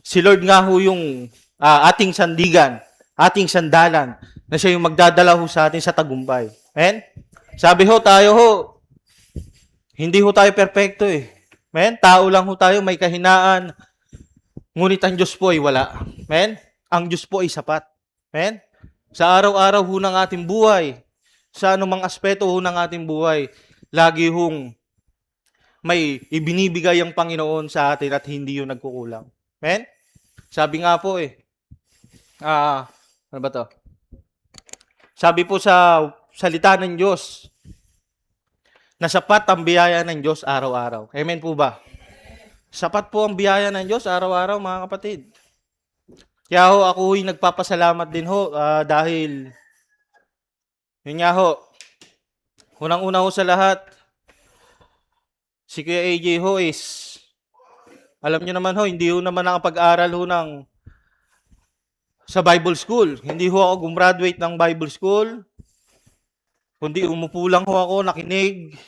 Si Lord nga ho yung ating sandigan, ating sandalan, na siya yung magdadala ho sa atin sa tagumpay. Amen? Sabi ho, tayo ho, hindi ho tayo perpekto eh. Amen? Tao lang ho tayo, may kahinaan, ngunit ang Diyos po ay wala. Amen? Ang Diyos po ay sapat. Amen? Sa araw-araw ho ng ating buhay, sa anumang aspeto ho ng ating buhay, lagi hong may ibinibigay ang Panginoon sa atin at hindi yung nagkukulang. Amen? Sabi nga po ano ba to? Sabi po sa salita ng Diyos, na sapat ang biyaya ng Diyos araw-araw. Amen po ba? Sapat po ang biyaya ng Diyos araw-araw, mga kapatid. Kaya ho, ako ho'y nagpapasalamat din ho dahil, yun nga ho, unang-una ho sa lahat, si Kuya AJ ho is, alam niyo naman ho, hindi ho naman nakapag-aral ho sa Bible School. Hindi ho ako gumraduate ng Bible School, kundi umupo lang ho ako, nakinig,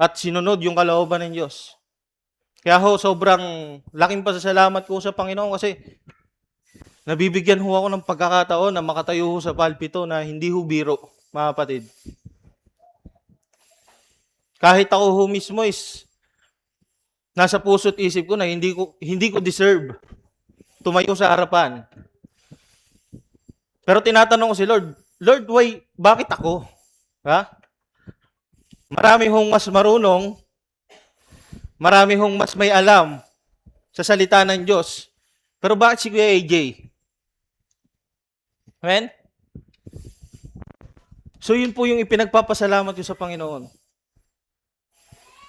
at sinunod yung kalooban ng Diyos. Kaya ho, sobrang laking pasasalamat ko sa Panginoon kasi nabibigyan ho ako ng pagkakataon na makatayo ho sa palpito na hindi ho biro, mga kapatid. Kahit ako ho mismo is nasa puso't isip ko na hindi ko deserve tumayo sa harapan. Pero tinatanong ko si Lord, Lord, why, bakit ako? Ha? Marami hong mas marunong, marami hong mas may alam sa salita ng Diyos. Pero bakit si Kuya AJ? Amen? So yun po yung ipinagpapasalamat ko sa Panginoon.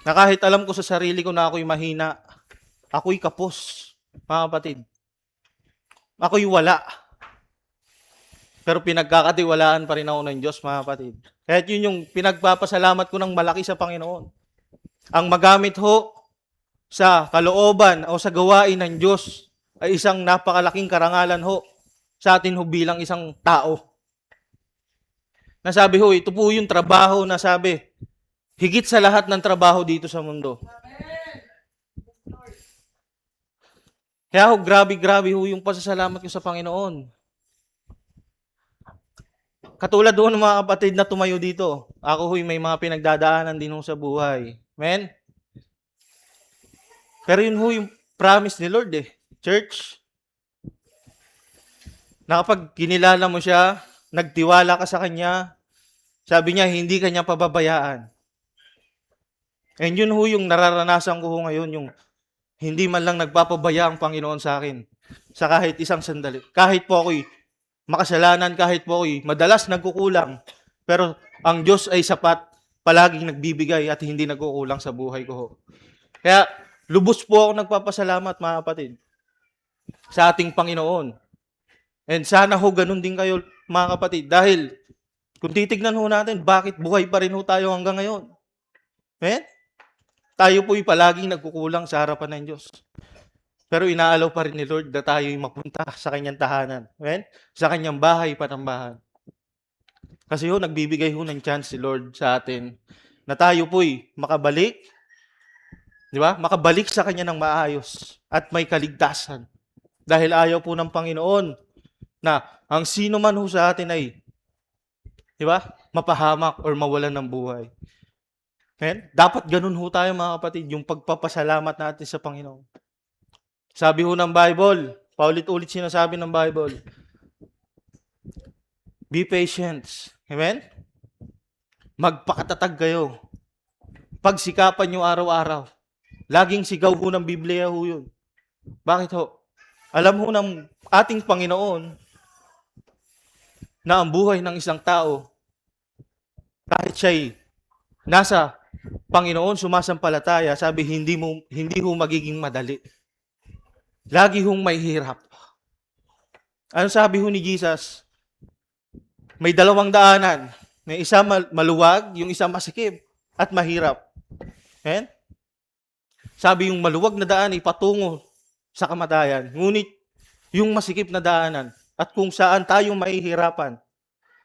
Na kahit alam ko sa sarili ko na ako'y mahina, ako'y kapos, mga kapatid. Ako'y wala. Pero pinagkakatiwalaan pa rin ako ng Diyos, mga kapatid. Kahit yun yung pinagpapasalamat ko ng malaki sa Panginoon. Ang magamit ho sa kalooban o sa gawain ng Diyos ay isang napakalaking karangalan ho sa atin ho bilang isang tao. Nasabi ho, ito po yung trabaho na sabi, higit sa lahat ng trabaho dito sa mundo. Kaya ho, grabe ho yung pasasalamat ko sa Panginoon. Katulad doon ng mga kapatid na tumayo dito, ako ho'y may mga pinagdadaanan din ho sa buhay. Amen? Pero yun ho yung promise ni Lord eh. Church, na kapag kinilala mo siya, nagtiwala ka sa Kanya, sabi niya, hindi Kanya pababayaan. And yun ho yung nararanasan ko ho ngayon, yung hindi man lang nagpapabaya ang Panginoon sa akin sa kahit isang sandali. Kahit po ako'y makasalanan, kahit po ako'y madalas nagkukulang, pero ang Diyos ay sapat, palaging nagbibigay at hindi nagkukulang sa buhay ko ho. Kaya lubos po ako nagpapasalamat, mga kapatid, sa ating Panginoon. And sana ho ganun din kayo, mga kapatid, dahil kung titignan ho natin, bakit buhay pa rin ho tayo hanggang ngayon? Eh? Tayo po'y palaging nagkukulang sa harapan ng Diyos. Pero inaalaw pa rin ni Lord na tayo'y mapunta sa kanyang tahanan. Amen? Sa kanyang bahay, patambahan. Kasi ho, nagbibigay ho ng chance si Lord sa atin na tayo po'y makabalik, di ba? Makabalik sa kanya ng maayos at may kaligtasan. Dahil ayaw po ng Panginoon na ang sino man ho sa atin ay, di ba, mapahamak or mawalan ng buhay. Amen? Dapat ganun ho tayo, mga kapatid, yung pagpapasalamat natin sa Panginoon. Sabi ho ng Bible, paulit-ulit sinasabi ng Bible, be patient. Amen? Magpakatatag kayo. Pagsikapan nyo araw-araw. Laging sigaw ho ng Biblia ho yun. Bakit ho? Alam ho ng ating Panginoon na ang buhay ng isang tao, kahit siya'y nasa Panginoon, sumasampalataya, sabi, hindi ho magiging madali. Lagi hong may hirap. Ano sabi ho ni Jesus? May dalawang daanan. May isa maluwag, yung isa masikip at mahirap. Amen? Sabi yung maluwag na daan ay patungo sa kamatayan. Ngunit yung masikip na daanan at kung saan tayo mahihirapan,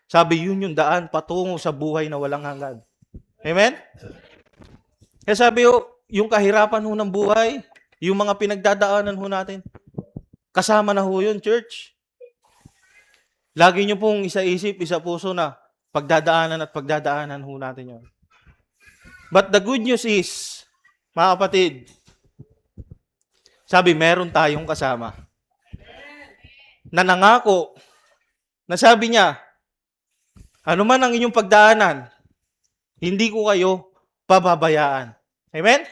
sabi yun yung daan patungo sa buhay na walang hanggan. Amen? Kaya sabi ho, yung kahirapan ho ng buhay, yung mga pinagdadaanan ho natin, Kasama na ho yun, church. Lagi nyo pong isa-isip, isa-puso na pagdadaanan ho natin yun. But the good news is, mga kapatid, sabi, meron tayong kasama. Na nangako, na sabi niya, ano man ang inyong pagdaanan, hindi ko kayo pababayaan. Amen?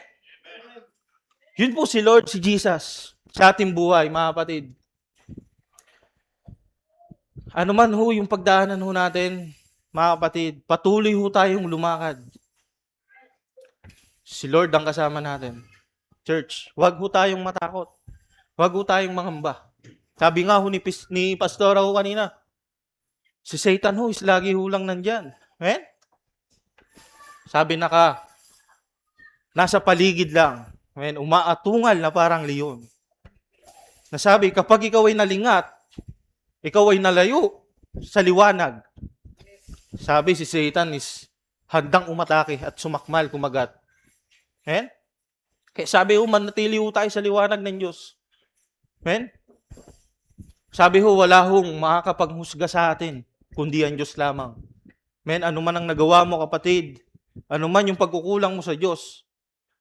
Yun po si Lord, si Jesus, sa ating buhay, mga kapatid. Ano man ho yung pagdaanan ho natin, mga kapatid, patuloy ho tayong lumakad. Si Lord ang kasama natin. Church, wag ho tayong matakot. Wag ho tayong mangamba. Sabi nga ho ni Pastora ho kanina, si Satan ho is lagi ho lang nandyan. Amen? Sabi nasa paligid lang. Amen? Umaatungal na parang leon. Nasabi, kapag ikaw ay nalingat, ikaw ay nalayo sa liwanag. Sabi, si Satan is handang umatake at sumakmal, kumagat. Amen? Kaya sabi ho, manatili ho tayo sa liwanag ng Diyos. Amen? Sabi ho, wala hong makakapaghusga sa atin, kundi ang Diyos lamang. Amen? Ano man ang nagawa mo, kapatid, ano man yung pagkukulang mo sa Diyos,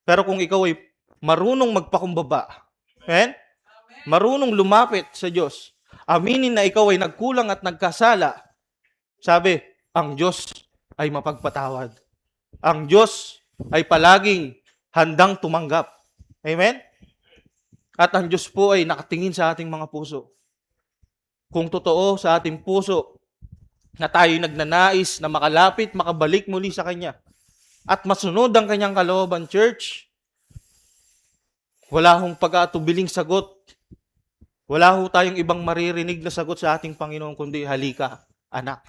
pero kung ikaw ay marunong magpakumbaba, amen? Marunong lumapit sa Diyos, aminin na ikaw ay nagkulang at nagkasala, sabi, ang Diyos ay mapagpatawad. Ang Diyos ay palaging handang tumanggap. Amen? At ang Diyos po ay nakatingin sa ating mga puso. Kung totoo sa ating puso na tayo nagnanais na makalapit, makabalik muli sa Kanya, at masunod ang Kanyang kalooban, church, wala hong pag-atubiling sagot. Wala ho tayong ibang maririnig na sagot sa ating Panginoon, kundi halika, anak.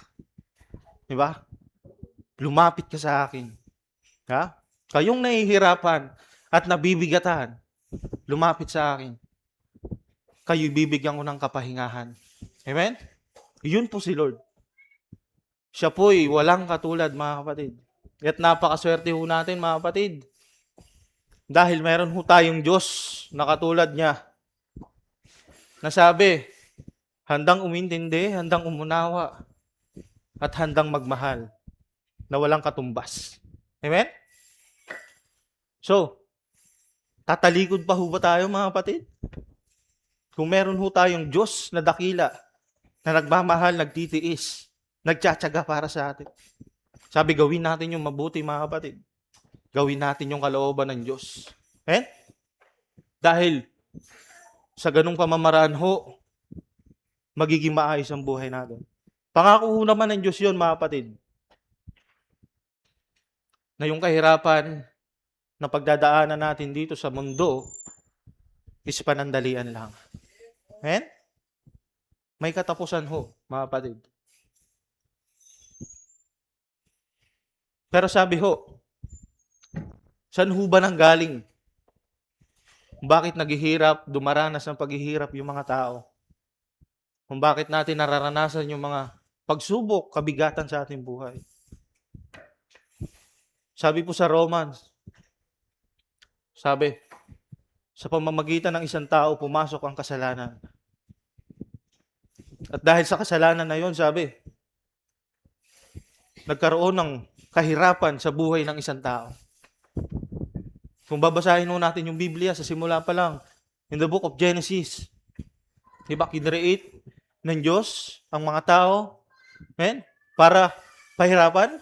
Diba? Lumapit ka sa akin. Ha? Kayong nahihirapan at nabibigatan, lumapit sa akin. Kayo'y bibigyan ko ng kapahingahan. Amen? Yun po si Lord. Siya po'y walang katulad, mga kapatid. At napakaswerte ho natin, mga kapatid. Dahil meron ho tayong Diyos na katulad niya. Nasabi, handang umintindi, handang umunawa, at handang magmahal na walang katumbas. Amen? So, tatalikod pa ho ba tayo, mga kapatid? Kung meron ho tayong Diyos na dakila, na nagmamahal, nagtitiis, nagtsatsaga para sa atin. Sabi, gawin natin yung mabuti, mga kapatid. Gawin natin yung kalooban ng Diyos. Dahil sa ganung pamamaraan ho, magiging maayos ang buhay natin. Pangako ho naman ng Diyos yun, mga kapatid. Na yung kahirapan na pagdadaanan natin dito sa mundo is panandalian lang. Amen? May katapusan ho, mga kapatid. Pero sabi ho, saan ho ba nanggaling? Bakit naghihirap, dumaranas ng paghihirap yung mga tao? Kung bakit natin nararanasan yung mga pagsubok, kabigatan sa ating buhay? Sabi po sa Romans, sabi, sa pamamagitan ng isang tao, pumasok ang kasalanan. At dahil sa kasalanan na yon, sabi, nagkaroon ng kahirapan sa buhay ng isang tao. Kung babasahin mo natin yung Biblia sa simula pa lang, in the book of Genesis, diba, kinreate ng Diyos ang mga tao, para pahirapan?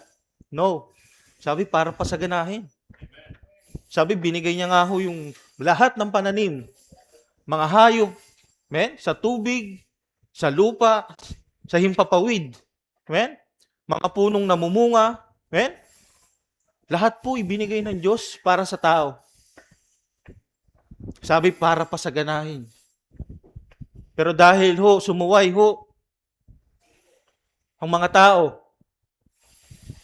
No. Sabi, para pasaganahin. Sabi, binigay niya nga ho yung lahat ng pananim, mga hayop, sa tubig, sa lupa, sa himpapawid, mga punong namumunga, lahat po ibinigay ng Diyos para sa tao. Sabi, para pasaganahin. Pero dahil ho, sumuway ho, ang mga tao,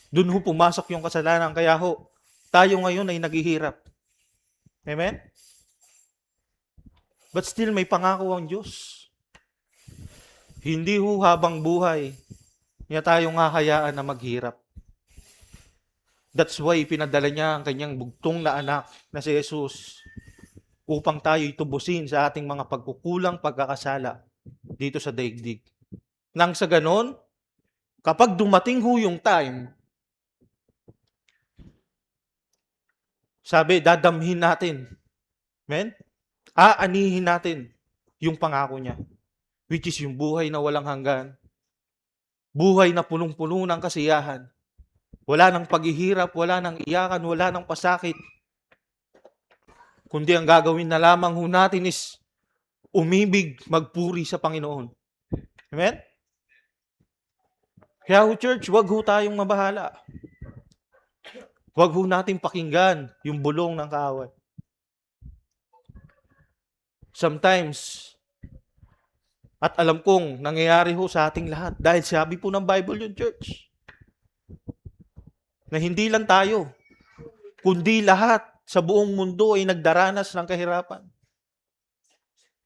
dun ho pumasok yung kasalanan, kaya ho, tayo ngayon ay naghihirap. Amen? But still, may pangako ang Diyos. Hindi ho habang buhay, niya tayong hahayaan na maghirap. That's why pinadala niya ang kanyang bugtong na anak na si Jesus upang tayo'y tubusin sa ating mga pagkukulang, pagkakasala dito sa daigdig. Nang sa ganon, kapag dumating ho yung time, sabi, dadamhin natin. Amen? Aanihin natin yung pangako niya, which is yung buhay na walang hanggan, buhay na punong-puno ng kasiyahan, wala nang paghihirap, wala nang iyakan, wala nang pasakit, kundi ang gagawin na lamang ho natin is umibig, magpuri sa Panginoon. Amen? Kaya ho church, wag ho tayong mabahala. Wag ho natin pakinggan yung bulong ng kaaway. Sometimes, at alam kong nangyayari ho sa ating lahat, dahil sabi po ng Bible yung church, na hindi lang tayo, kundi lahat sa buong mundo ay nagdaranas ng kahirapan.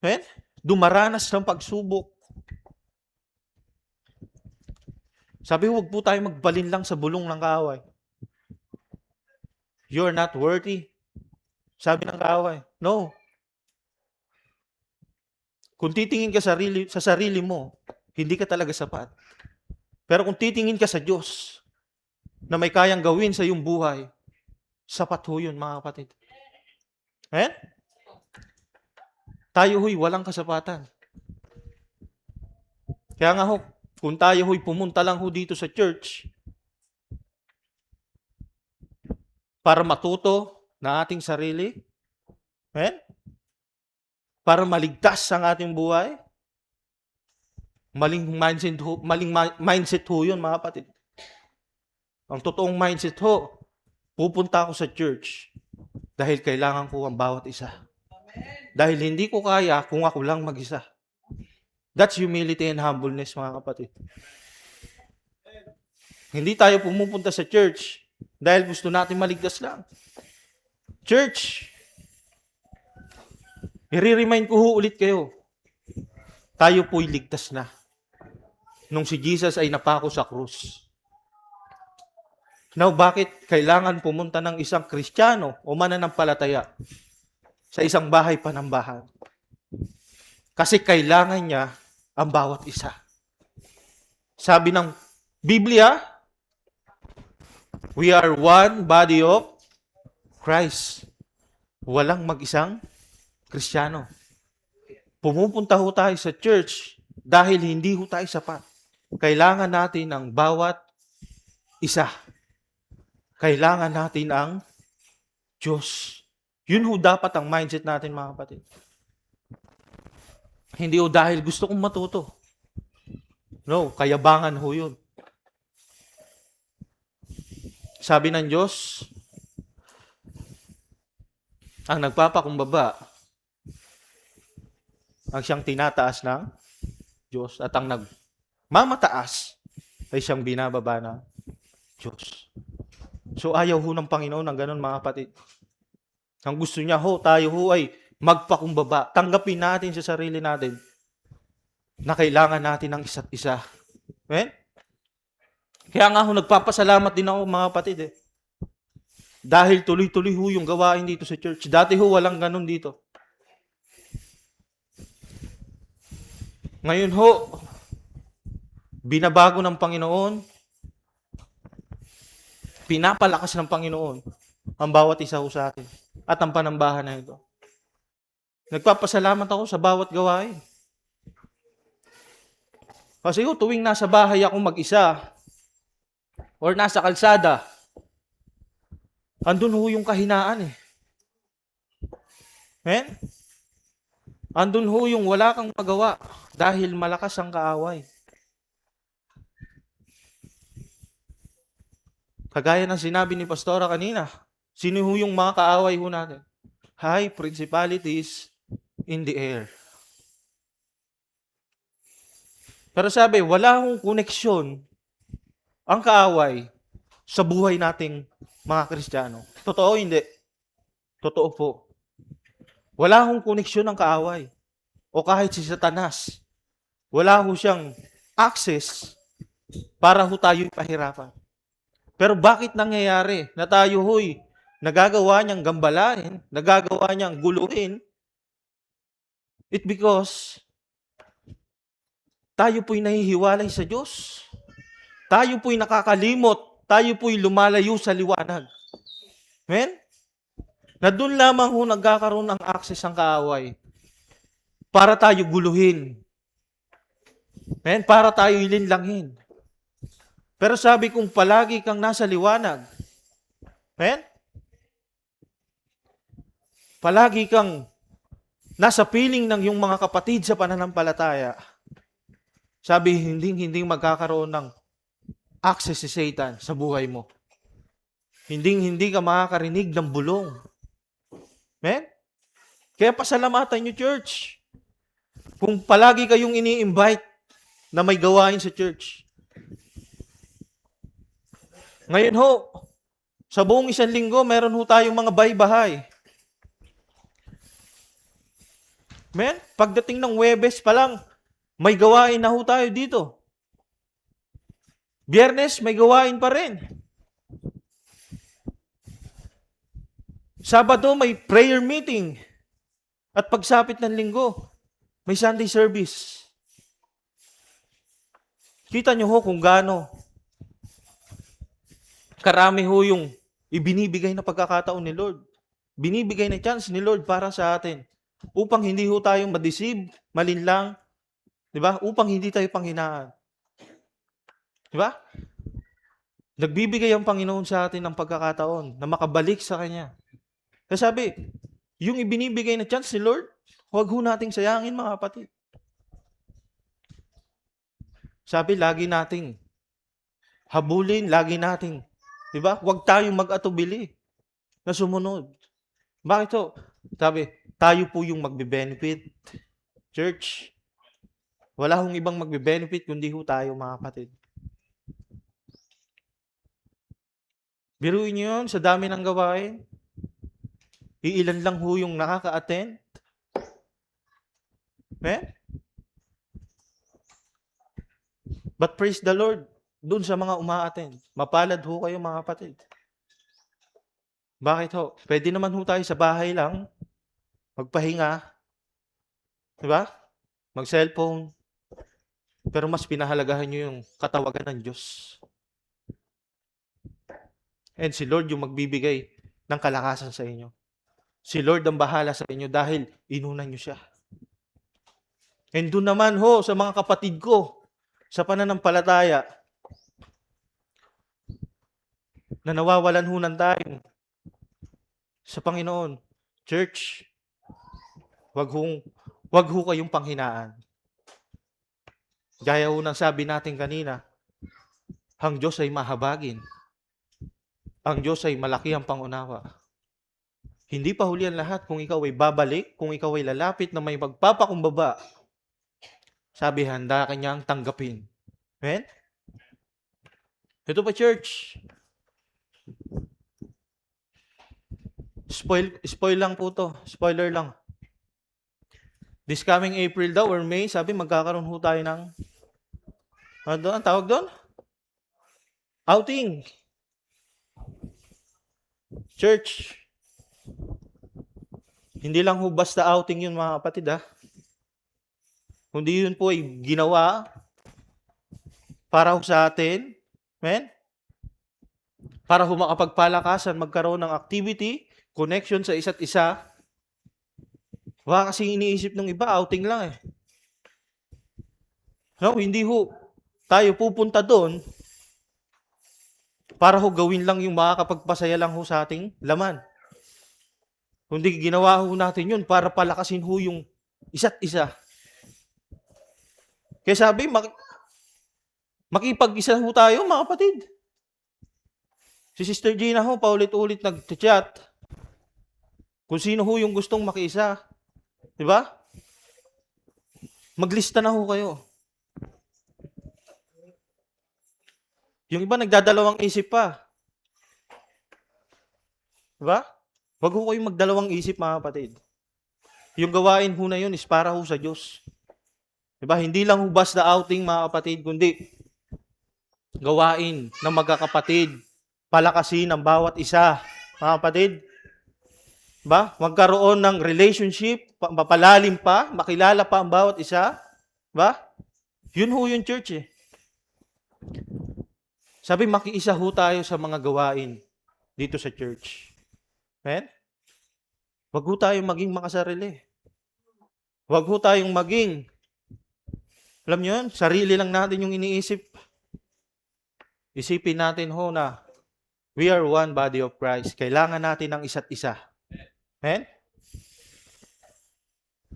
Amen? Dumaranas ng pagsubok. Sabi, huwag po tayo magbalin lang sa bulong ng kaaway. You're not worthy. Sabi ng kaaway. No. Kung titingin ka sa sarili mo, hindi ka talaga sapat. Pero kung titingin ka sa Diyos, na may kayang gawin sa iyong buhay, sapat ho yun, mga kapatid. Amen? Tayo ho'y walang kasapatan. Kaya nga ho, kung tayo ho'y pumunta lang ho dito sa church, para matuto na ating sarili, amen? Para maligtas ang ating buhay, maling mindset ho yun, mga kapatid. Ang totoong mindset ho, pupunta ako sa church dahil kailangan ko ang bawat isa. Dahil hindi ko kaya kung ako lang mag-isa. That's humility and humbleness, mga kapatid. Hindi tayo pumupunta sa church dahil gusto natin maligtas lang. Church, i-remind ko ho ulit kayo, tayo po'y ligtas na nung si Jesus ay napako sa krus. Now, bakit kailangan pumunta ng isang Kristiyano o mananampalataya sa isang bahay panambahan? Kasi kailangan niya ang bawat isa. Sabi ng Biblia, we are one body of Christ. Walang mag-isang Kristiyano. Pumupunta ho tayo sa church dahil hindi ho tayo sapat. Kailangan natin ang bawat isa. Kailangan natin ang Diyos. Yun ho dapat ang mindset natin, mga kapatid. Hindi ho dahil gusto kong matuto. No, kayabangan ho yun. Sabi ng Diyos, ang nagpapakumbaba, ang siyang tinataas ng Diyos, at ang nagmamataas ay siyang binababa ng Diyos. So ayaw ho ng Panginoon ng ganun, mga kapatid. Ang gusto niya ho, tayo ho ay magpakumbaba. Tanggapin natin sa sarili natin na kailangan natin ng isa't isa. Amen? Kaya nga ho, nagpapasalamat din ako, mga kapatid. Dahil tuloy-tuloy ho yung gawain dito sa church. Dati ho, walang ganun dito. Ngayon ho, binabago ng Panginoon, pinapalakas ng Panginoon ang bawat isa ho sa atin at ang panambahan na ito. Nagpapasalamat ako sa bawat gawain. Kasi ho, tuwing nasa bahay ako mag-isa or nasa kalsada, andun ho yung kahinaan eh. Amen? Andun ho yung wala kang magawa dahil malakas ang kaaway. Kagaya ng sinabi ni Pastora kanina, sino ho yung mga kaaway ho natin? High principalities in the air. Pero sabi, wala hong koneksyon ang kaaway sa buhay nating mga Kristiyano. Totoo, hindi? Totoo po. Wala hong koneksyon ang kaaway. O kahit si Satanas, wala ho siyang access para ho tayo pahirapan. Pero bakit nangyayari na tayo ho'y nagagawa niyang gambalain, nagagawa niyang guluhin, It because tayo po'y nahihiwalay sa Diyos. Tayo po'y nakakalimot. Tayo po'y lumalayo sa liwanag. Amen? Na doon lamang ho nagkakaroon ng access ang kaaway para tayo guluhin. Amen? Para tayo ilinlangin. Pero sabi kong palagi kang nasa liwanag. Amen? Palagi kang nasa piling ng iyong mga kapatid sa pananampalataya. Sabi, hindi magkakaroon ng access si Satan sa buhay mo. Hindi ka makakarinig ng bulong. Amen? Kaya pasalamatan nyo, church. Kung palagi kayong ini-invite na may gawain sa church. Ngayon ho, sa buong isang linggo, meron ho tayong mga baybahay. Amen? Pagdating ng Huwebes pa lang, may gawain na ho tayo dito. Biyernes, may gawain pa rin. Sabado, may prayer meeting. At pagsapit ng linggo, may Sunday service. Kita nyo ho kung gaano karami ho yung ibinibigay na pagkakataon ni Lord. Binibigay na chance ni Lord para sa atin. Upang hindi ho tayong madeceive, malinlang, di ba? Upang hindi tayo panghinaan. Di ba? Nagbibigay ang Panginoon sa atin ng pagkakataon na makabalik sa Kanya. Kaya sabi, yung ibinibigay na chance ni Lord, huwag ho nating sayangin mga kapatid. Sabi, lagi nating habulin, lagi nating, di ba? Huwag tayong mag-atubili na sumunod. Bakit ho? Sabi, tayo po yung magbe-benefit. Church, wala hong ibang magbe-benefit kundi ho tayo mga kapatid. Biruin nyo yun, sa dami ng gawain, iilan lang ho yung nakaka-attend. But praise the Lord, dun sa mga uma-attend. Mapalad ho kayo mga kapatid. Bakit ho? Pwede naman ho tayo sa bahay lang, magpahinga, di ba? Mag-cellphone. Pero mas pinahalagahan nyo yung katawagan ng Diyos. And si Lord yung magbibigay ng kalakasan sa inyo. Si Lord ang bahala sa inyo dahil inunan nyo siya. And doon naman ho, sa mga kapatid ko, sa pananampalataya, na nawawalan ho ng time sa Panginoon. Church, wag ho kayong panghinaan. Gaya ho ng sabi natin kanina, ang Diyos ay mahabagin. Ang Diyos ay malaki ang pangunawa. Hindi pa huli ang lahat kung ikaw ay babalik, kung ikaw ay lalapit na may magpapakumbaba. Sabi, handa ka niyang tanggapin. Amen? Ito pa, church. Spoil lang po to. Spoiler lang. This coming April daw or May, sabi magkakaroon ho tayo ng ang tawag doon? Outing. Church. Hindi lang ho basta outing yun mga kapatid ha. Kundi yun po ay ginawa para ho sa atin. Amen? Para ho makapagpalakasan, magkaroon ng activity, connection sa isa't isa. Baka kasi iniisip ng iba, outing lang eh. No, hindi ho tayo pupunta doon para ho gawin lang yung makakapagpasaya lang ho sa ating laman. Kundi ginawa ho natin yun para palakasin ho yung isa't isa. Kaya sabi, makipag-isa ho tayo mga kapatid. Si Sister Gina ho, paulit-ulit nag-chat. Kung sino ho yung gustong makiisa. Diba? Maglista na ho kayo. Yung iba nagdadalawang isip pa. Diba? Wag ho kayong magdalawang isip mga kapatid. Yung gawain ho na yun is para ho sa Diyos. Diba? Hindi lang ho basta outing mga kapatid, kundi gawain ng magkakapatid, palakasin ng bawat isa. Mga kapatid, Ba? Magkaroon ng relationship, mapalalim pa, makilala pa ang bawat isa. Ba? Yun ho yung church eh. Sabi, makiisa ho tayo sa mga gawain dito sa church. Amen? Wag ho tayong maging makasarili. Wag ho tayong maging, alam nyo yun, sarili lang natin yung iniisip. Isipin natin ho na we are one body of Christ. Kailangan natin ng isa't isa. Amen?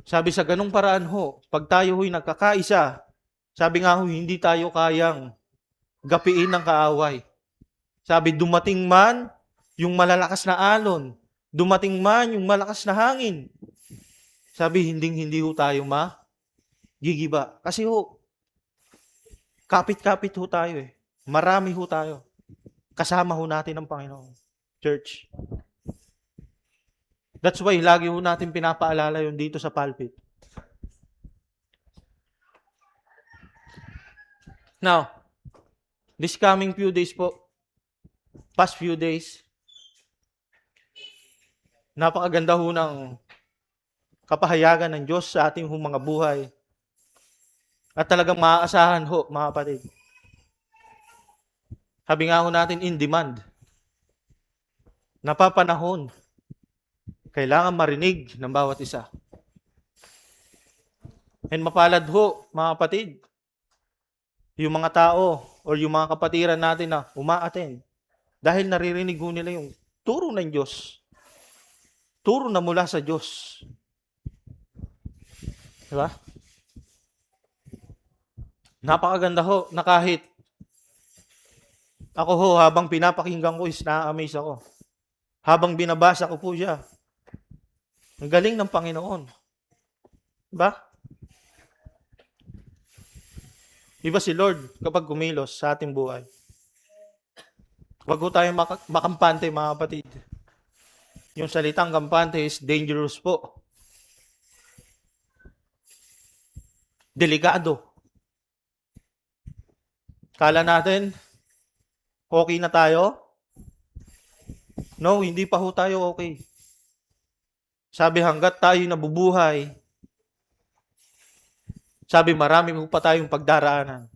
Sabi sa ganung paraan ho, pag tayo ho'y nagkakaisa, sabi nga ho, hindi tayo kayang gapiin ng kaaway. Sabi, dumating man yung malalakas na alon, dumating man yung malakas na hangin. Sabi, hindi ho tayo magigiba. Kasi ho, kapit-kapit ho tayo eh. Marami ho tayo. Kasama ho natin ang Panginoon. Church. That's why lagi ho natin pinapaalala yun dito sa pulpit. Now, this coming few days po, past few days, napakaganda ho ng kapahayagan ng Diyos sa ating mga buhay. At talagang maaasahan ho, mga kapatid. Sabi nga ho natin, in demand. Napapanahon. Kailangan marinig ng bawat isa. And mapalad ho, mga kapatid, yung mga tao or yung mga kapatiran natin na umaattend dahil naririnig ho nila yung turo ng Diyos. Turo na mula sa Diyos. Diba? Napakaganda ho na kahit ako ho, habang pinapakinggan ko is na-amaze ako. Habang binabasa ko po siya. Ang galing ng Panginoon. Diba? Iba si Lord kapag kumilos sa ating buhay. Huwag ho tayong makampante, mga kapatid. Yung salitang kampante is dangerous po. Delikado. Kala natin, okay na tayo? No, hindi pa ho tayo okay. Sabi, hanggat tayo nabubuhay, sabi, marami ho pa tayong pagdaraanan.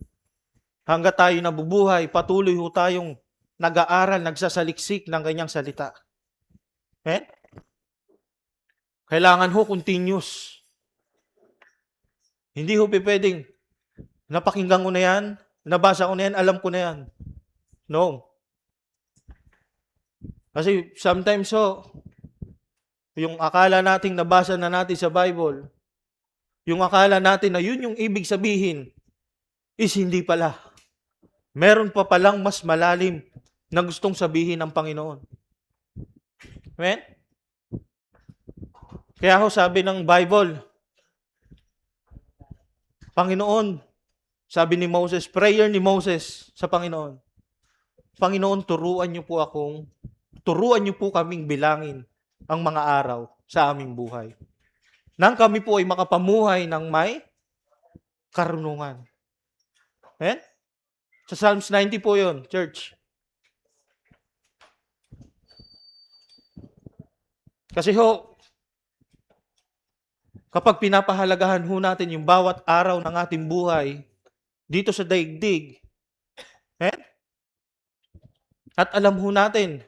Hanggat tayo nabubuhay, patuloy ho tayong nag-aaral, nagsasaliksik ng kanyang salita. Eh? Kailangan ho continuous. Hindi ho pwedeng, napakinggan ko na yan, nabasa ko na yan, alam ko na yan. No. Kasi sometimes ho, yung akala nating nabasa na natin sa Bible, yung akala natin na yun yung ibig sabihin, is hindi pala. Meron pa palang mas malalim na gustong sabihin ng Panginoon. Amen? Kaya ho sabi ng Bible, Panginoon, sabi ni Moses, prayer ni Moses sa Panginoon, Panginoon, turuan niyo po kaming bilangin ang mga araw sa aming buhay. Nang kami po ay makapamuhay ng may karunungan. Eh? Sa Psalms 90 po yun, church. Kasi ho, kapag pinapahalagahan ho natin yung bawat araw ng ating buhay dito sa daigdig, at alam ho natin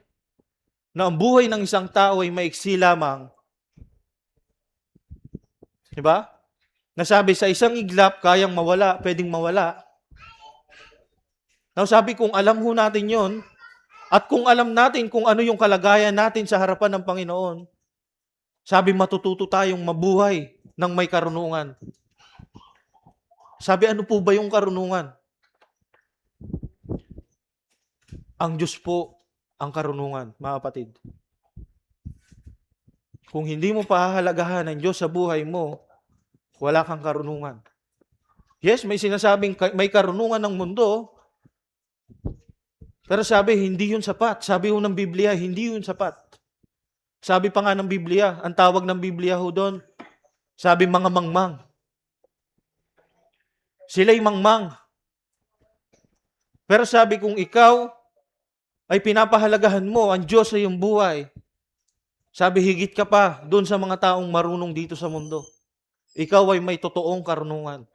na ang buhay ng isang tao ay maiksi lamang, diba? Nasabi sa isang iglap, kayang mawala, pwedeng mawala. Now sabi, kung alam ho natin yon, at kung alam natin kung ano yung kalagayan natin sa harapan ng Panginoon, sabi, matututo tayong mabuhay ng may karunungan. Sabi, ano po ba yung karunungan? Ang Diyos po ang karunungan, mga kapatid. Kung hindi mo pahahalagahan ng Diyos sa buhay mo, wala kang karunungan. Yes, may sinasabing may karunungan ng mundo, pero sabi, hindi yun sapat. Sabi ho ng Biblia, hindi yun sapat. Sabi pa nga ng Biblia, ang tawag ng Biblia ho doon, sabi, mga mangmang. Sila'y mangmang. Pero sabi, kung ikaw ay pinapahalagahan mo ang Diyos sa iyong buhay, Sabi, higit ka pa doon sa mga taong marunong dito sa mundo. Ikaw ay may totoong karunungan.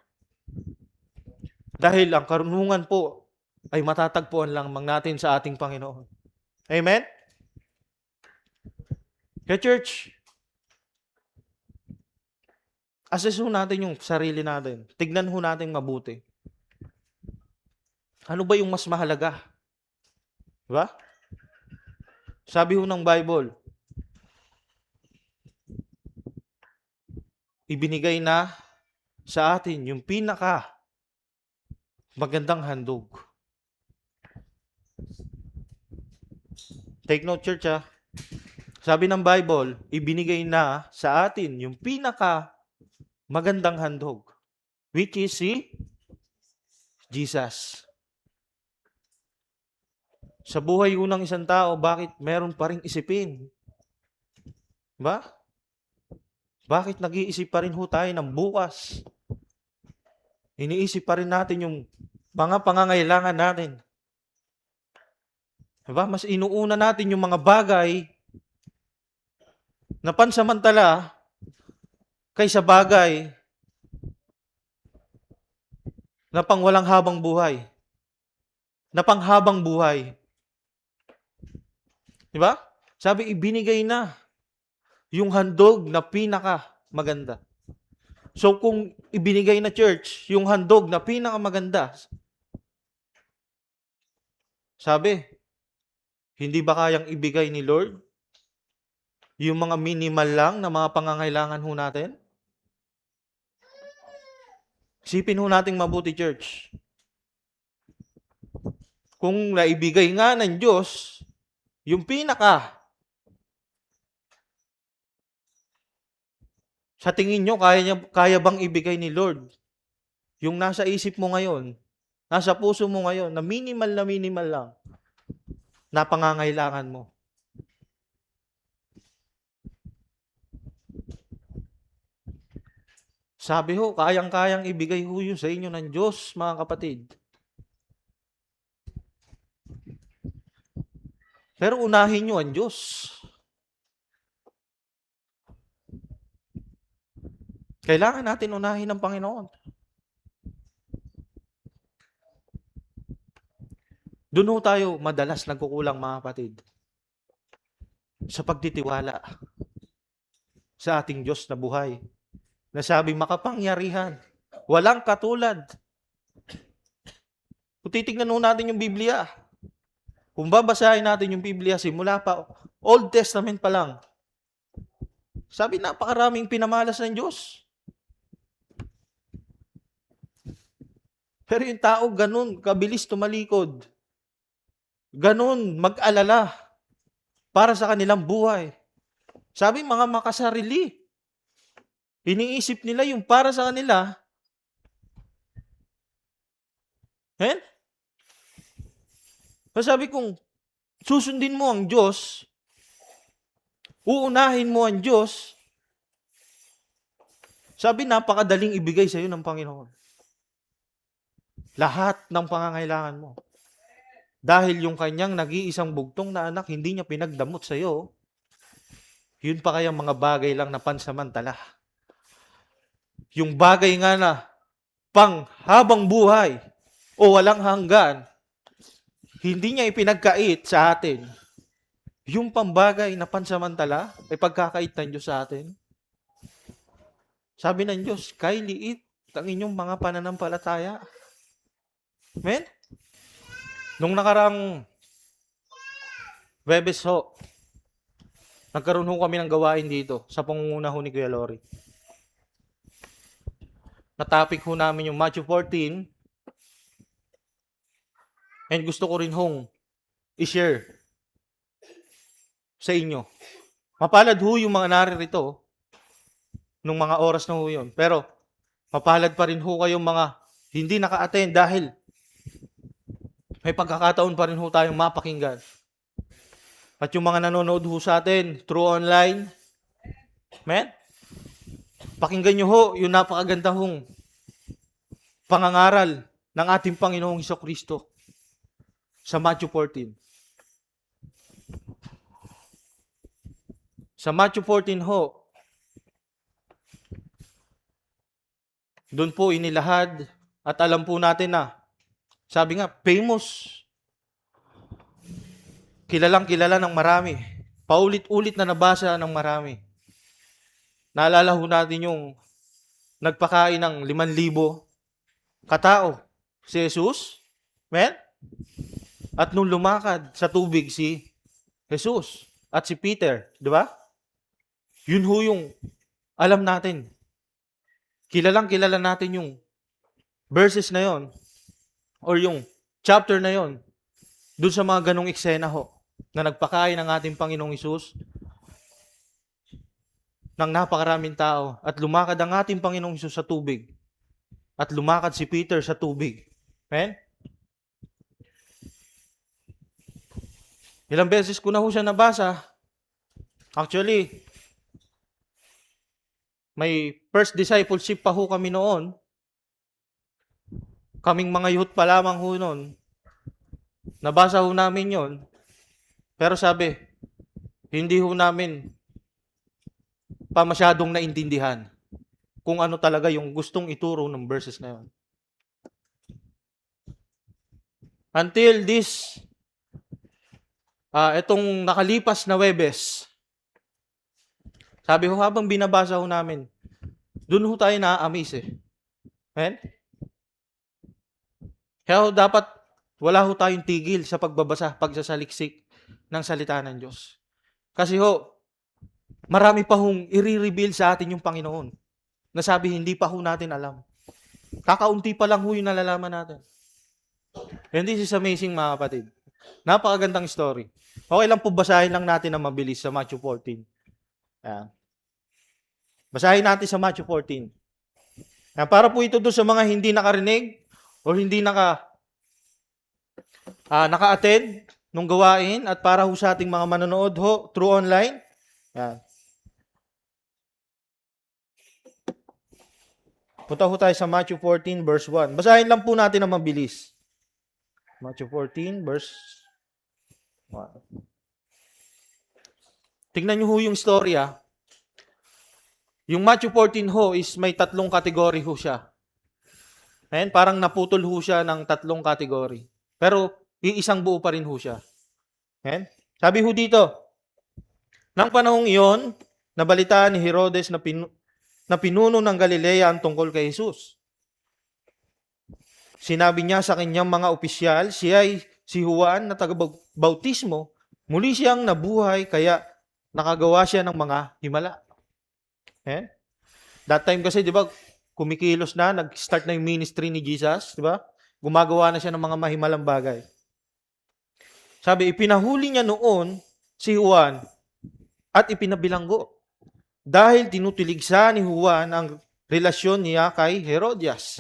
Dahil ang karunungan po ay matatagpuan lamang natin sa ating Panginoon. Amen? Kaya church, assess ho natin yung sarili natin. Tignan ho natin mabuti. Ano ba yung mas mahalaga? Diba? Sabi ho ng Bible, ibinigay na sa atin yung pinaka magandang handog. Take note, church, ha? Sabi ng Bible, ibinigay na sa atin yung pinaka magandang handog, which is si Jesus. Sa buhay ng isang tao, bakit meron pa ring isipin? Ba? Bakit nag-iisip pa rin ho tayo ng bukas? Iniisip pa rin natin yung mga pangangailangan natin. Diba? Mas inuuna natin yung mga bagay na pansamantala kaysa bagay na pangwalang habang buhay. Na panghabang buhay. Diba? Sabi, ibinigay na yung handog na pinaka maganda. So kung ibinigay na church, yung handog na pinaka maganda, sabi, hindi ba kayang ibigay ni Lord yung mga minimal lang na mga pangangailangan ho natin? Isipin ho nating mabuti, church. Kung naibigay nga ng Diyos, yung pinaka, sa tingin nyo, kaya bang ibigay ni Lord yung nasa isip mo ngayon, nasa puso mo ngayon, na minimal lang, na pangangailangan mo? Sabi ho, kayang-kayang ibigay ho yun sa inyo ng Diyos, mga kapatid. Pero unahin nyo ang Diyos. Kailangan natin unahin ang Panginoon. Doon ho tayo madalas nagkukulang, mga kapatid, sa pagtitiwala sa ating Diyos na buhay. Nasabi, makapangyarihan, walang katulad. Kung titignan ho natin yung Biblia, kung babasahin natin yung Biblia, simula pa, Old Testament pa lang, sabi, napakaraming pinamalas ng Diyos. Pero yung tao, ganun, kabilis tumalikod. Ganun, mag-alala para sa kanilang buhay. Sabi, mga makasarili. Iniisip nila yung para sa kanila. Sabi kong, susundin mo ang Diyos, uunahin mo ang Diyos, sabi, napakadaling ibigay sa iyo ng Panginoon. Lahat ng pangangailangan mo. Dahil yung kanyang nag-iisang bugtong na anak, hindi niya pinagdamot sa iyo, yun pa kayang mga bagay lang na pansamantala. Yung bagay nga na pang habang buhay o walang hanggan, hindi niya ipinagkait sa atin. Yung pambagay na pansamantala ay pagkakait ng Diyos sa atin. Sabi ng Diyos, kay liit ang inyong mga pananampalataya. Amen? Nung nakarang Webes ho, nagkaroon ho kami ng gawain dito sa pangunguna ho ni Kuya Lori. Na-topic ho namin yung Matthew 14, and gusto ko rin hong i-share sa inyo. Mapalad ho yung mga naririto nung mga oras na ho yun. Pero mapalad pa rin ho kayong mga hindi naka-attend dahil may pagkakataon pa rin ho tayong mapakinggan. At yung mga nanonood ho sa atin through online, amen? Pakinggan nyo ho yung napakaganda hong pangangaral ng ating Panginoong Hesukristo sa Matthew 14. Sa Matthew 14 ho, doon po inilahad at alam po natin na, sabi nga, famous, kilalang kilala ng marami. Paulit-ulit na nabasa ng marami. Naalala ho natin yung nagpakain ng 5,000 katao, si Jesus. Amen? At nung lumakad sa tubig si Jesus at si Peter, di ba? Yun ho yung alam natin. Kilalang kilala natin yung verses na yon or yung chapter na yon doon sa mga ganong eksena ho na nagpakain ng ating Panginoong Hesus ng napakaraming tao at lumakad ang ating Panginoong Hesus sa tubig at lumakad si Peter sa tubig. Amen? Ilang beses ko na ho siya nabasa. Actually, may first discipleship pa ho kami noon. Kaming mga youth pa lamang ho noon. Nabasa ho namin yon. Pero sabi, hindi ho namin pa masyadong naintindihan kung ano talaga yung gustong ituro ng verses na yon. Until this, itong nakalipas na Webes, sabi ho habang binabasa ho namin, doon ho tayo na-amaze eh. Amen? Kaya ho dapat wala ho tayong tigil sa pagbabasa, pagsasaliksik ng salita ng Diyos. Kasi ho, marami pa hong i-reveal sa atin yung Panginoon na sabi hindi pa ho natin alam. Kakaunti pa lang ho yung nalalaman natin. And this is amazing mga kapatid. Napakagandang story. Okay lang po basahin lang natin na mabilis sa Matthew 14. Ayan. Basahin natin sa Matthew 14. Ayan, para po ito doon sa mga hindi nakarinig o hindi naka-attend nung gawain at para ho sa ating mga manonood ho through online. Ayan. Punta ho tayo sa Matthew 14 verse 1. Basahin lang po natin na mabilis. Matthew 14 verse 1. Tingnan niyo ho yung storya. Yung Matthew 14 ho is may 3 kategory ho siya. Ayan, parang naputol ho siya ng 3 kategory. Pero iisang buo pa rin ho siya. Ayan. Sabi ho dito, nang panahong iyon, nabalitaan ni Herodes na pinuno ng Galilea ang tungkol kay Jesus. Sinabi niya sa kanyang mga opisyal, siya ay si Juan na taga-bautismo, muli siyang nabuhay kaya nakagawa siya ng mga himala. Eh? That time kasi, di ba, kumikilos na, nag-start na yung ministry ni Jesus, di ba? Gumagawa na siya ng mga mahimalang bagay. Sabi, ipinahuli niya noon si Juan at ipinabilanggo. Dahil tinutuligsa ni Juan ang relasyon niya kay Herodias,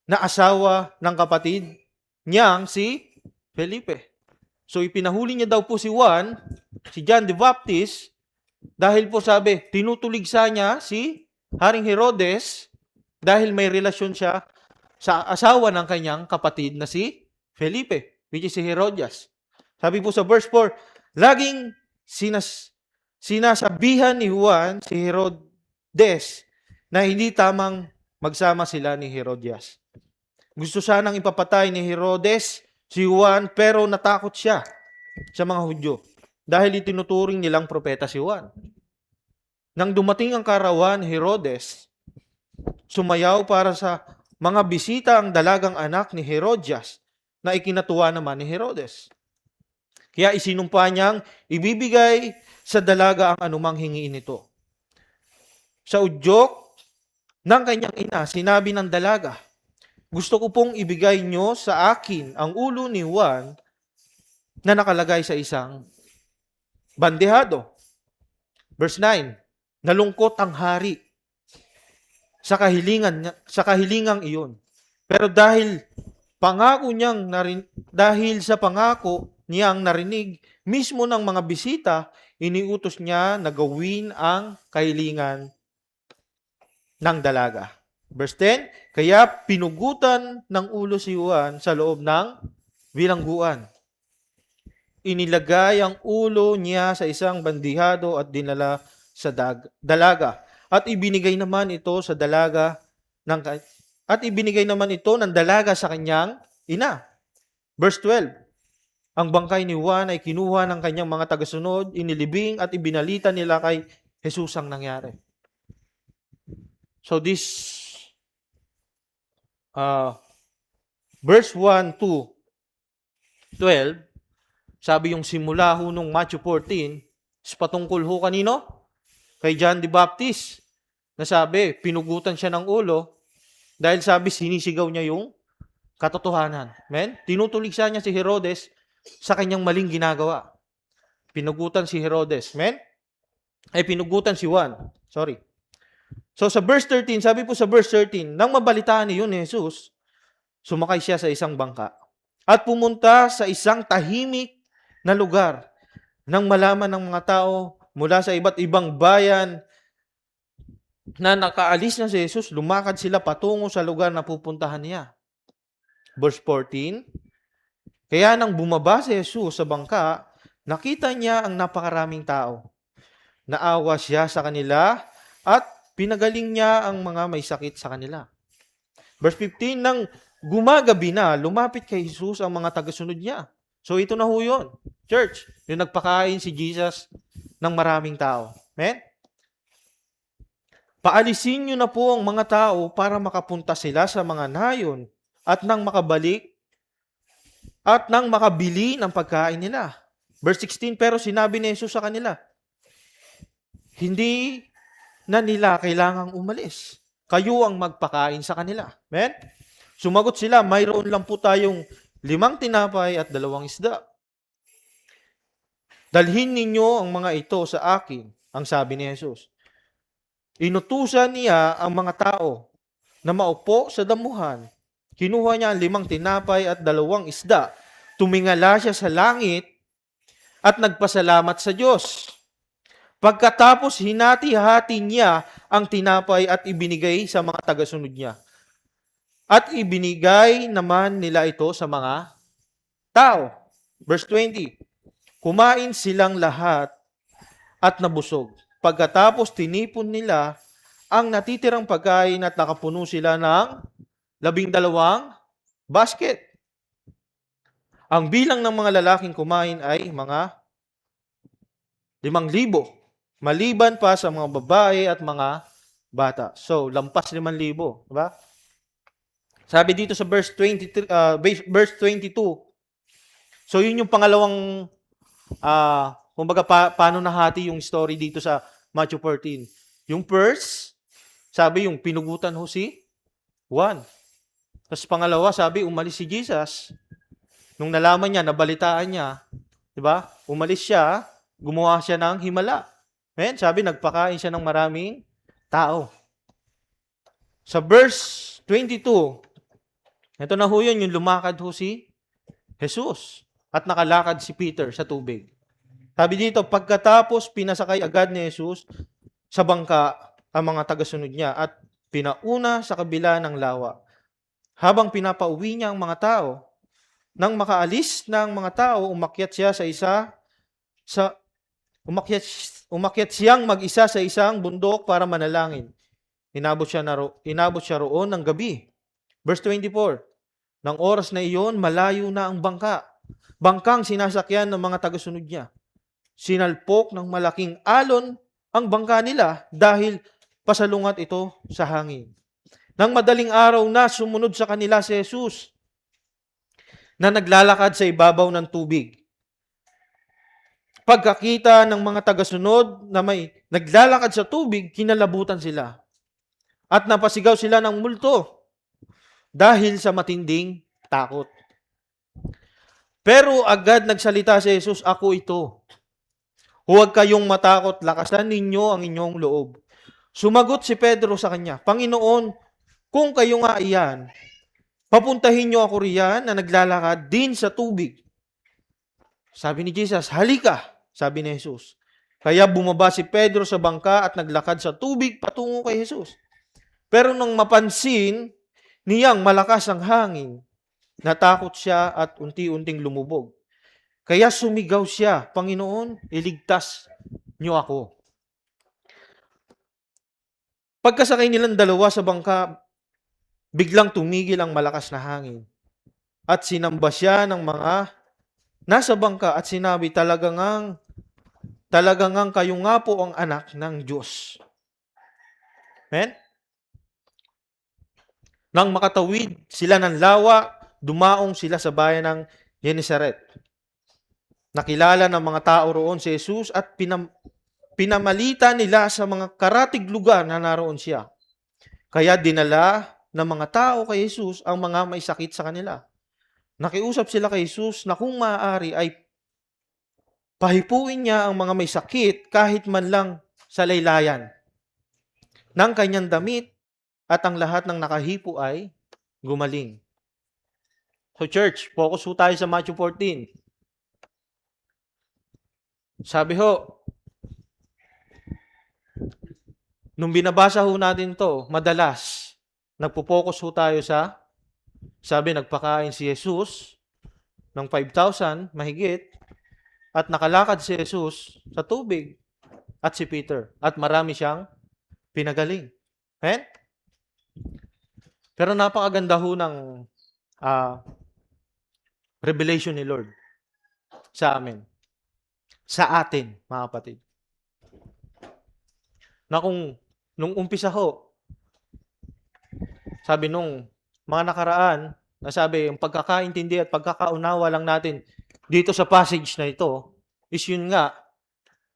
na asawa ng kapatid niyang si Felipe. So ipinahuli niya daw po si Juan, si John the Baptist, dahil po sabi, tinutuligsa niya si Haring Herodes dahil may relasyon siya sa asawa ng kanyang kapatid na si Felipe, which is si Herodias. Sabi po sa verse 4, laging sinasabihan ni Juan si Herodes na hindi tamang magsama sila ni Herodias. Gusto sanang ipapatay ni Herodes si Juan pero natakot siya sa mga Hudyo dahil itinuturing nilang propeta si Juan. Nang dumating ang karawan ni Herodes, sumayaw para sa mga bisita ang dalagang anak ni Herodias na ikinatuwa naman ni Herodes. Kaya isinumpa niyang ibibigay sa dalaga ang anumang hingiin nito. Sa udyok ng kanyang ina, sinabi ng dalaga, gusto ko pong ibigay niyo sa akin ang ulo ni Juan na nakalagay sa isang bandehado. Verse 9, nalungkot ang hari sa kahilingang iyon. Pero dahil sa pangako niyang narinig mismo ng mga bisita, iniutos niya na gawin ang kahilingan ng dalaga. Verse 10, kaya pinugutan ng ulo si Juan sa loob ng bilangguan. inilagay ang ulo niya sa isang bandihado at dinala sa dalaga. At ibinigay naman ito sa dalaga at ibinigay naman ito ng dalaga sa kanyang ina. Verse 12. Ang bangkay ni Juan ay kinuha ng kanyang mga tagasunod, inilibing at ibinalita nila kay Jesus ang nangyari. So this verse 1 to 12, sabi yung simula ho nung Matthew 14, is patungkol ho kanino? Kay John the Baptist. Na sabi, pinugutan siya ng ulo dahil sabi sinisigaw niya yung katotohanan. Amen? Tinutuligsa niya si Herodes sa kanyang maling ginagawa. Pinugutan si Herodes. Amen? Ay, pinugutan si Juan. Sorry. So sa verse 13, sabi po sa verse 13, nang mabalitaan niyo ni Jesus, sumakay siya sa isang bangka at pumunta sa isang tahimik na lugar nang malaman ng mga tao mula sa iba't ibang bayan na nakaalis na si Jesus, lumakad sila patungo sa lugar na pupuntahan niya. Verse 14, kaya nang bumaba si Jesus sa bangka, nakita niya ang napakaraming tao. Naawa siya sa kanila at pinagaling niya ang mga may sakit sa kanila. Verse 15, nang gumagabi na, lumapit kay Jesus ang mga tagasunod niya. So ito na ho yun. Church, yung nagpakain si Jesus ng maraming tao. Amen? Paalisin niyo na po ang mga tao para makapunta sila sa mga nayon at nang makabalik at nang makabili ng pagkain nila. Verse 16, pero sinabi ni Jesus sa kanila, hindi na nila kailangang umalis. Kayo ang magpakain sa kanila. Amen? Sumagot sila, mayroon lang po tayong 5 tinapay at 2 isda. Dalhin ninyo ang mga ito sa akin, ang sabi ni Jesus. Inutusan niya ang mga tao na maupo sa damuhan. Kinuha niya ang 5 tinapay at 2 isda. Tumingala siya sa langit at nagpasalamat sa Diyos. Pagkatapos hinati-hati niya ang tinapay at ibinigay sa mga tagasunod niya. At ibinigay naman nila ito sa mga tao. Verse 20, kumain silang lahat at nabusog. Pagkatapos tinipon nila ang natitirang pagkain at nakapuno sila ng 12 basket. Ang bilang ng mga lalaking kumain ay mga 5,000, maliban pa sa mga babae at mga bata. So, lampas 5,000. Diba? Sabi dito sa verse 22, so yun yung pangalawang, kumbaga paano nahati yung story dito sa Matthew 14. Yung first, sabi yung pinugutan ho si Juan. Tapos pangalawa, sabi umalis si Jesus. Nung nalaman niya, nabalitaan niya, di ba? Umalis siya, gumawa siya ng himala. Amen? Sabi, nagpakain siya ng maraming tao. Sa verse 22, ito na ho yun, yung lumakad ho si Jesus at nakalakad si Peter sa tubig. Sabi dito, pagkatapos pinasakay agad ni Jesus sa bangka ang mga tagasunod niya at pinauna sa kabila ng lawa. Habang pinapauwi niya ang mga tao, nang makaalis ng mga tao, umakyat siyang mag-isa sa isang bundok para manalangin. Inabot siya roon ng gabi. Verse 24, ng oras na iyon, malayo na ang bangka. Bangkang sinasakyan ng mga tagasunod niya. Sinalpok ng malaking alon ang bangka nila dahil pasalungat ito sa hangin. Nang madaling araw na, sumunod sa kanila si Jesus na naglalakad sa ibabaw ng tubig. Pagkakita ng mga tagasunod na may naglalakad sa tubig, kinalabutan sila. At napasigaw sila ng multo dahil sa matinding takot. Pero agad nagsalita si Jesus, ako ito. Huwag kayong matakot, lakasan ninyo ang inyong loob. Sumagot si Pedro sa kanya, Panginoon, kung kayo nga iyan, papuntahin niyo ako riyan na naglalakad din sa tubig. Sabi ni Jesus, halika, sabi ni Jesus. Kaya bumaba si Pedro sa bangka at naglakad sa tubig patungo kay Jesus. Pero nang mapansin niyang malakas ang hangin, natakot siya at unti-unting lumubog. Kaya sumigaw siya, Panginoon, iligtas niyo ako. Pagkasakay nilang dalawa sa bangka, biglang tumigil ang malakas na hangin. At sinamba siya ng mga nasa bangka at sinabi, talagang kayo nga po ang anak ng Diyos. Amen? Nang makatawid sila ng lawa, dumaong sila sa bayan ng Genesaret. Nakilala ng mga tao roon si Jesus at pinamalita nila sa mga karatig lugar na naroon siya. Kaya dinala ng mga tao kay Jesus ang mga may sakit sa kanila. Nakiusap sila kay Jesus na kung maaari ay pahipuin niya ang mga may sakit kahit man lang sa laylayan ng kanyang damit at ang lahat ng nakahipo ay gumaling. So church, focus ho tayo sa Matthew 14. Sabi ho, nung binabasa ho natin to, madalas, nagpo-focus ho tayo sabi nagpakain si Jesus ng 5,000 mahigit at nakalakad si Jesus sa tubig at si Peter at marami siyang pinagaling. Amen? Pero napakaganda ho ng revelation ni Lord sa amin. Sa atin, mga kapatid. Na nung umpisa ho, sabi nung mga nakaraan, nasabi, yung pagkakaintindi at pagkakaunawa lang natin dito sa passage na ito, is yun nga,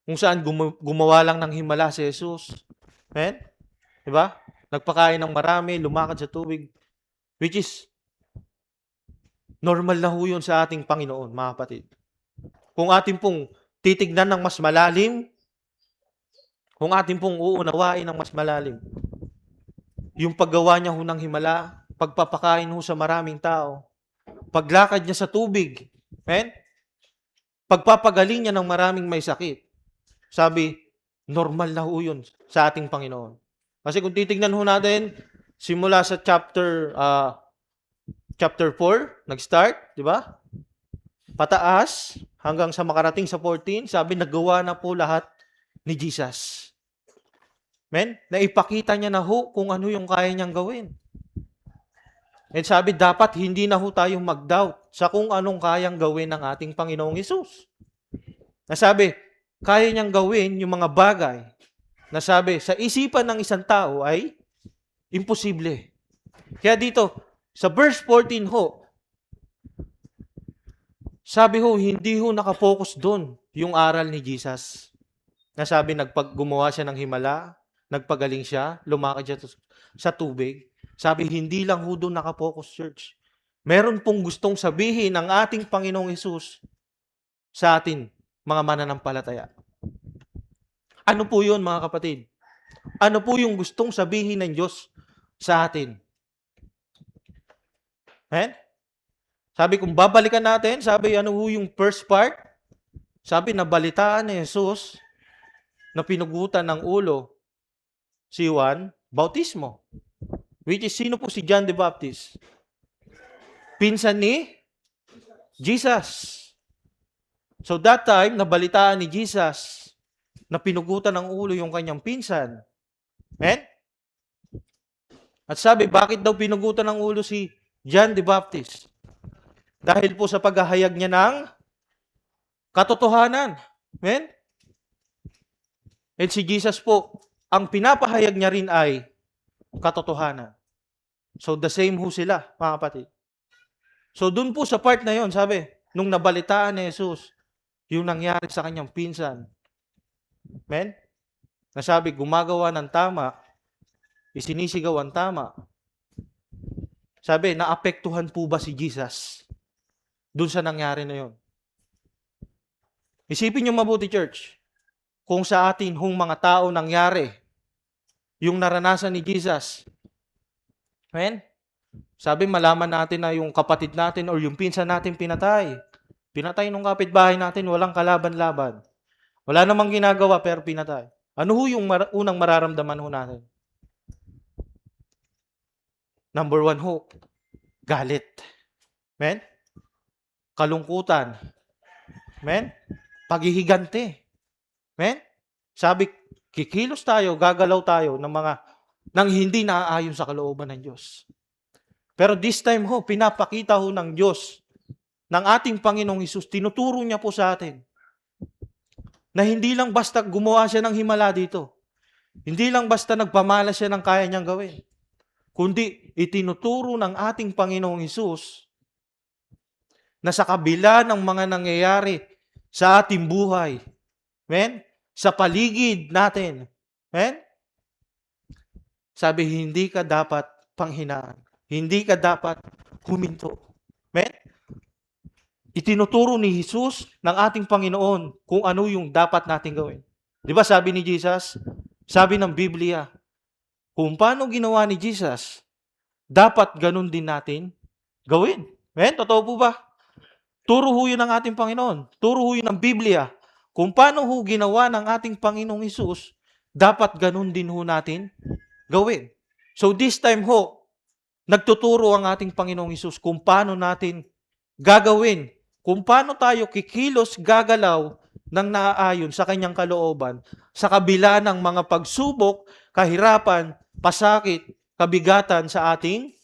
kung saan gumawa lang ng himala si Jesus. Amen? Diba? Nagpakain ng marami, lumakad sa tubig, which is normal na ho yun sa ating Panginoon, mga kapatid. Kung ating pong titignan ng mas malalim, kung ating pong uunawain ng mas malalim, yung paggawa niya ho ng himala, pagpapakain ho sa maraming tao, paglakad niya sa tubig, amen? Pagpapagaling niya ng maraming may sakit. Sabi, normal na ho yun sa ating Panginoon. Kasi kung titignan ho natin, simula sa chapter 4, nag-start, di ba? Pataas, hanggang sa makarating sa 14, sabi, nagawa na po lahat ni Jesus. Amen? Naipakita niya na ho kung ano yung kaya niyang gawin. And sabi, dapat hindi na ho tayong mag-doubt sa kung anong kayang gawin ng ating Panginoong Hesus. Nasabi, kaya niyang gawin yung mga bagay na sabi, sa isipan ng isang tao ay imposible. Kaya dito, sa verse 14 ho, sabi ho, hindi ho nakapokus doon yung aral ni Jesus. Nasabi, gumawa siya ng himala, nagpagaling siya, lumakad siya sa tubig. Sabi, hindi lang ho doon nakapokus, church. Meron pong gustong sabihin ng ating Panginoong Hesus sa atin, mga mananampalataya. Ano po yun, mga kapatid? Ano po yung gustong sabihin ng Diyos sa atin? Amen? Sabi, kung babalikan natin, sabi, ano ho yung first part? Sabi, nabalitaan ni Jesus na pinugutan ng ulo si Juan, bautismo. Which is, sino po si John the Baptist? Pinsan ni Jesus. So that time, nabalitaan ni Jesus na pinugutan ng ulo yung kanyang pinsan. Amen? At sabi, bakit daw pinugutan ng ulo si John the Baptist? Dahil po sa paghahayag niya ng katotohanan. Amen? At si Jesus po, ang pinapahayag niya rin ay katotohanan. So the same ho sila, mga kapatid. So dun po sa part na yon, sabi, nung nabalitaan ni Jesus, yung nangyari sa kanyang pinsan. Amen? Nasabi, gumagawa ng tama, isinisigaw ang tama. Sabi, naapektuhan po ba si Jesus dun sa nangyari na yon? Isipin nyo mabuti, church. Kung sa atin hong mga tao nangyari yung naranasan ni Jesus. Amen? Sabi, malaman natin na yung kapatid natin or yung pinsan natin pinatay. Pinatay nung kapitbahay natin, walang kalaban-laban. Wala namang ginagawa pero pinatay. Ano ho yung unang mararamdaman ho natin? Number 1 ho, galit. Amen? Kalungkutan. Amen? Paghihigante. Amen? Sabi, kikilos tayo, gagalaw tayo ng hindi naaayon sa kalooban ng Diyos. Pero this time ho, pinapakita ho ng Diyos, ng ating Panginoong Hesus, tinuturo niya po sa atin, na hindi lang basta gumawa siya ng himala dito. Hindi lang basta nagpamala siya ng kaya niyang gawin. Kundi itinuturo ng ating Panginoong Hesus na sa kabila ng mga nangyayari sa ating buhay, amen? Sa paligid natin, amen? Sabi, hindi ka dapat panghinaan. Hindi ka dapat huminto. Amen? Itinuturo ni Jesus ng ating Panginoon kung ano yung dapat natin gawin. Di ba sabi ni Jesus, sabi ng Biblia, kung paano ginawa ni Jesus, dapat ganun din natin gawin. Amen? Totoo po ba? Turo ho yun ng ating Panginoon. Turo ho yun ng Biblia. Kung paano ho ginawa ng ating Panginoong Hesus, dapat ganun din ho natin gawin. So this time ho, nagtuturo ang ating Panginoong Hesus kung paano natin gagawin, kung paano tayo kikilos, gagalaw ng naaayon sa kanyang kalooban sa kabila ng mga pagsubok, kahirapan, pasakit, kabigatan sa ating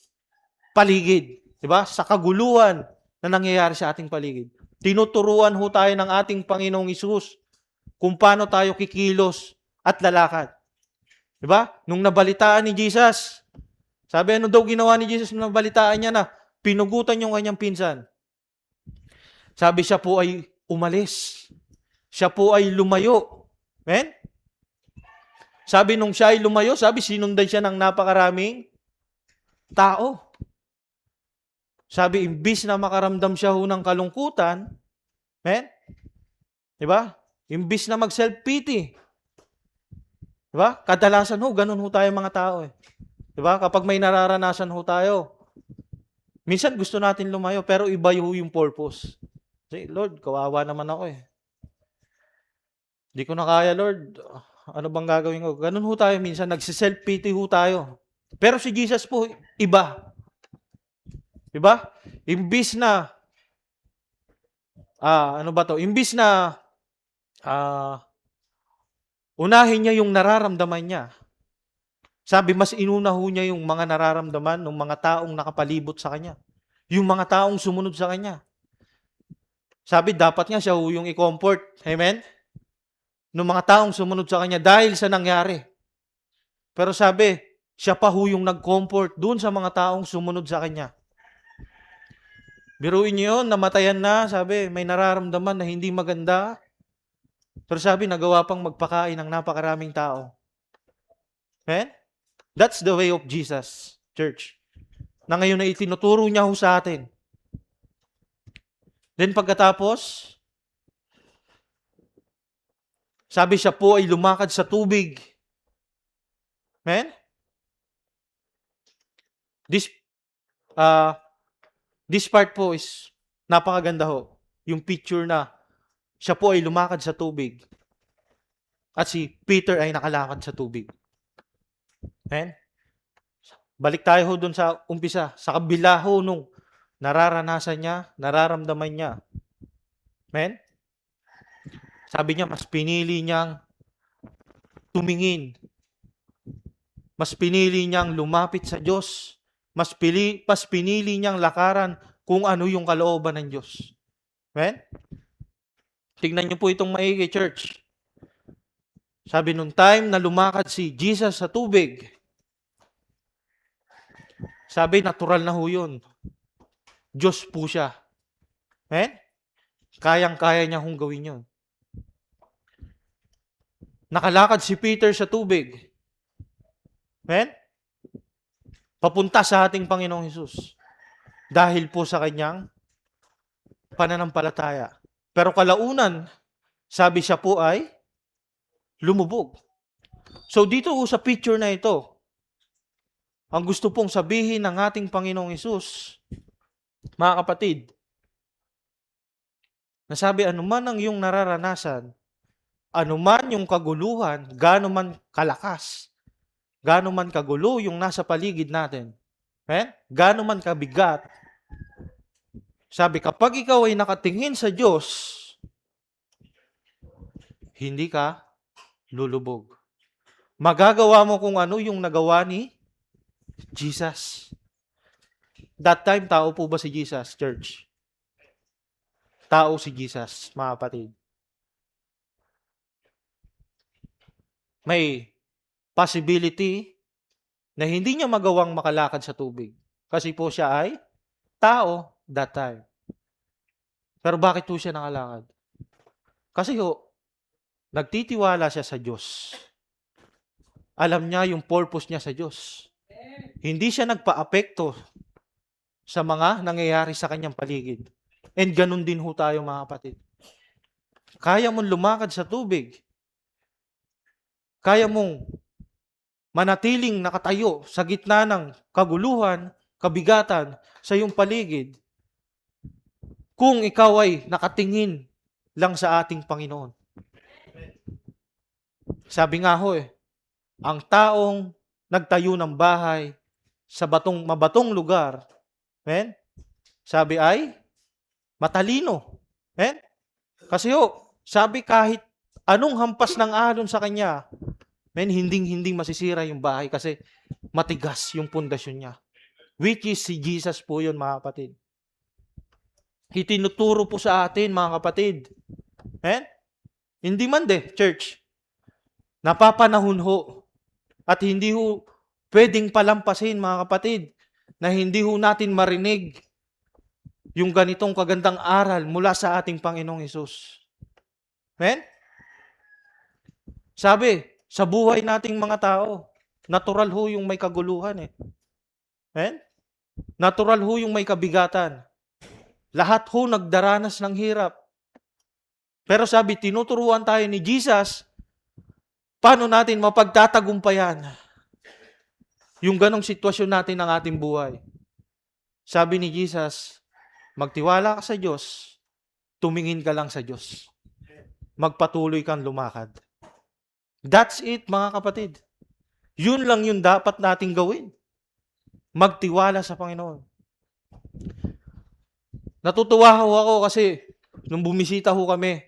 paligid. Diba? Sa kaguluhan na nangyayari sa ating paligid. Tinuturuan ho tayo ng ating Panginoong Hesus kung paano tayo kikilos at lalakad. Diba? Nung nabalitaan ni Jesus, sabi ano daw ginawa ni Jesus nung nabalitaan niya na pinugutan yung kanyang pinsan. Sabi siya po ay umalis. Siya po ay lumayo. Amen? Sabi nung siya ay lumayo, sabi sinundan siya ng napakaraming tao. Sabi imbis na makaramdam siya ho ng kalungkutan, amen? Diba? Imbis na mag-self-pity. Diba? Kadalasan ho, ganun ho tayo mga tao eh. Diba? Kapag may nararanasan ho tayo, minsan gusto natin lumayo, pero iba ho yung purpose. Say, Lord, kawawa naman ako eh. Hindi ko na kaya, Lord. Ano bang gagawin ko? Ganun ho tayo minsan, nagsiself-pity ho tayo. Pero si Jesus po, iba. Diba? Imbis na, Imbis na, unahin niya yung nararamdaman niya. Sabi, mas inuna ho niya yung mga nararamdaman ng mga taong nakapalibot sa kanya. Yung mga taong sumunod sa kanya. Sabi, dapat nga siya ho yung i-comfort. Amen? Ng mga taong sumunod sa kanya dahil sa nangyari. Pero sabi, siya pa ho yung nag-comfort dun sa mga taong sumunod sa kanya. Biruin niyo yun, namatayan na, sabi, may nararamdaman na hindi maganda. Pero sabi, nagawa pang magpakain ng napakaraming tao. Amen? That's the way of Jesus, church. Na ngayon na itinuturo niya ho sa atin. Then pagkatapos, sabi siya po ay lumakad sa tubig. Amen? This part po is napakaganda ho. Yung picture na siya po ay lumakad sa tubig. At si Peter ay nakalakad sa tubig. Amen? Balik tayo ho dun sa umpisa. Sa kabila ho nung nararanasan niya, nararamdaman niya. Amen? Sabi niya, mas pinili niyang tumingin. Mas pinili niyang lumapit sa Diyos. Mas pinili niyang lakaran kung ano yung kalooban ng Diyos. Amen? Tignan niyo po itong maigi, church. Sabi nung time na lumakad si Jesus sa tubig, sabi, natural na ho yun. Diyos po siya. Amen? Kayang-kaya niya hong gawin yun. Nakalakad si Peter sa tubig. Amen? Papunta sa ating Panginoong Hesus. Dahil po sa kanyang pananampalataya. Pero kalaunan, sabi siya po ay lumubog. So dito sa picture na ito, ang gusto pong sabihin ng ating Panginoong Hesus, mga kapatid, nasabi anuman ang iyong nararanasan, anuman yung kaguluhan, gaano man kalakas, gaano man kagulo yung nasa paligid natin, gaano man kabigat, sabi kapag ikaw ay nakatingin sa Diyos, hindi ka lulubog. Magagawa mo kung ano yung nagawa ni Jesus. That time, tao po ba si Jesus, church? Tao si Jesus, mga kapatid. May possibility na hindi niya magawang makalakad sa tubig. Kasi po siya ay tao that time. Pero bakit po siya nakalakad? Kasi nagtitiwala siya sa Diyos. Alam niya yung purpose niya sa Diyos. Hindi siya nagpa-apekto sa mga nangyayari sa kanyang paligid. And ganun din ho tayo, mga kapatid. Kaya mong lumakad sa tubig. Kaya mong manatiling nakatayo sa gitna ng kaguluhan, kabigatan sa iyong paligid kung ikaw ay nakatingin lang sa ating Panginoon. Sabi nga ho ang taong nagtayo ng bahay sa mabatong lugar, sabi ay matalino. Kasi sabi kahit anong hampas ng alon sa kanya, hindi masisira yung bahay kasi matigas yung pundasyon niya. Which is si Jesus po yun, mga kapatid. Itinuturo po sa atin, mga kapatid. Hindi man church. Napapanahon ho. At hindi ho pwedeng palampasin, mga kapatid, na hindi ho natin marinig yung ganitong kagandang aral mula sa ating Panginoong Hesus. Sabi, sa buhay nating mga tao, natural ho yung may kaguluhan Natural ho yung may kabigatan. Lahat ho nagdaranas ng hirap. Pero sabi, tinuturuan tayo ni Jesus, paano natin mapagtatagumpayan yung ganong sitwasyon natin ng ating buhay. Sabi ni Jesus, magtiwala ka sa Diyos, tumingin ka lang sa Diyos. Magpatuloy kang lumakad. That's it, mga kapatid. Yun lang yung dapat nating gawin. Magtiwala sa Panginoon. Natutuwa ho ako kasi nung bumisita ho kami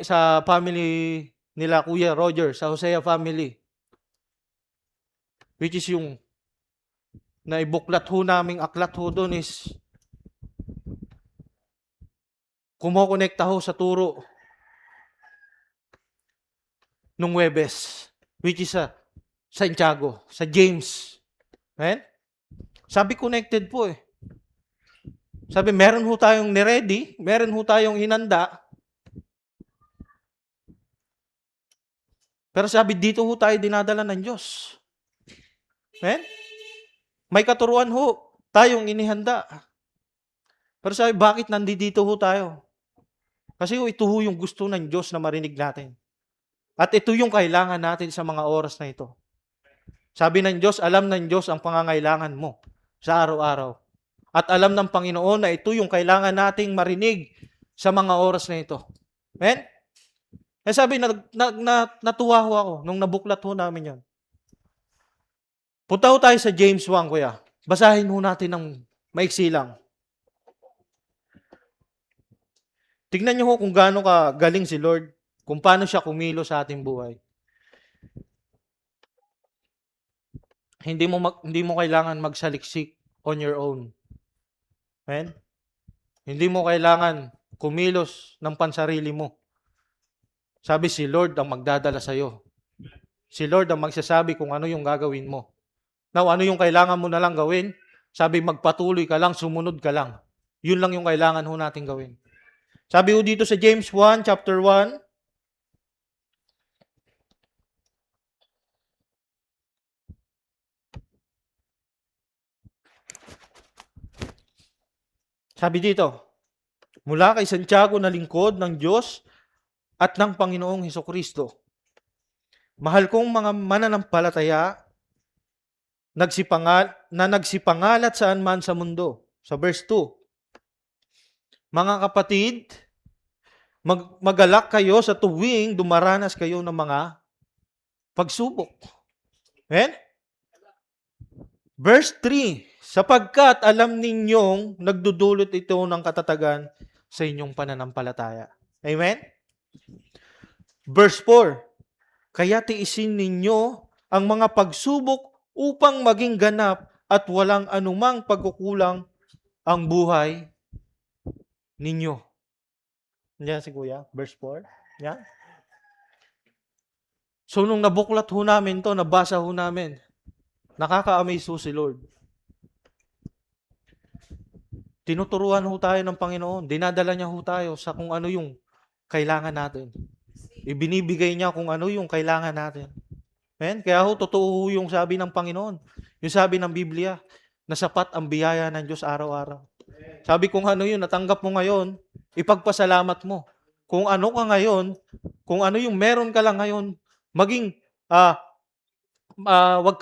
sa family nila Kuya Roger, sa Hosea family. Which is yung naibuklat ho naming aklat ho doon is kumokonekta ho sa turo nung Huwebes, which is sa Santiago, sa James. Sabi connected po Sabi meron ho tayong niready, meron ho tayong hinanda. Pero sabi dito ho tayo dinadala ng Diyos. May katuruan ho tayong inihanda. Pero sabi, bakit nandito ho tayo? Kasi ito ho yung gusto ng Diyos na marinig natin. At ito yung kailangan natin sa mga oras na ito. Sabi ng Diyos, alam ng Diyos ang pangangailangan mo sa araw-araw. At alam ng Panginoon na ito yung kailangan nating marinig sa mga oras na ito. Sabi, natuwa ho ako nung nabuklat ho namin yon. Punta ho tayo sa James 1, kuya. Basahin ho natin ng maiksi lang. Tignan niyo ho kung gaano ka galing si Lord, kung paano siya kumilo sa ating buhay. Hindi mo kailangan magsaliksik on your own. Hindi mo kailangan kumilos ng pansarili mo. Sabi, si Lord ang magdadala sa iyo. Si Lord ang magsasabi kung ano yung gagawin mo. Now, ano yung kailangan mo na lang gawin? Sabi, magpatuloy ka lang, sumunod ka lang. Yun lang yung kailangan ho natin gawin. Sabi ho dito sa James 1, chapter 1, sabi dito, mula kay Santiago na lingkod ng Diyos at ng Panginoong Hesukristo. Mahal kong mga mananampalataya, nagsipangalat saan man sa mundo. Sa verse 2, mga kapatid, magalak kayo sa tuwing dumaranas kayo ng mga pagsubok. Verse 3, sapagkat alam ninyong nagdudulot ito ng katatagan sa inyong pananampalataya. Amen? Verse 4, kaya tiisin ninyo ang mga pagsubok upang maging ganap at walang anumang pagkukulang ang buhay ninyo. Yan si Kuya, verse 4. Yan. So, nung nabuklat ho namin to, nabasa ho namin, nakaka-amaze ho si Lord. Tinuturuan ho tayo ng Panginoon. Dinadala niya ho tayo sa kung ano yung kailangan natin. Ibinibigay niya kung ano yung kailangan natin. Amen? Kaya ho, totoo ho yung sabi ng Panginoon. Yung sabi ng Biblia, na sapat ang biyaya ng Diyos araw-araw. Sabi kung ano yun, natanggap mo ngayon, ipagpasalamat mo. Kung ano ka ngayon, kung ano yung meron ka lang ngayon, maging, wag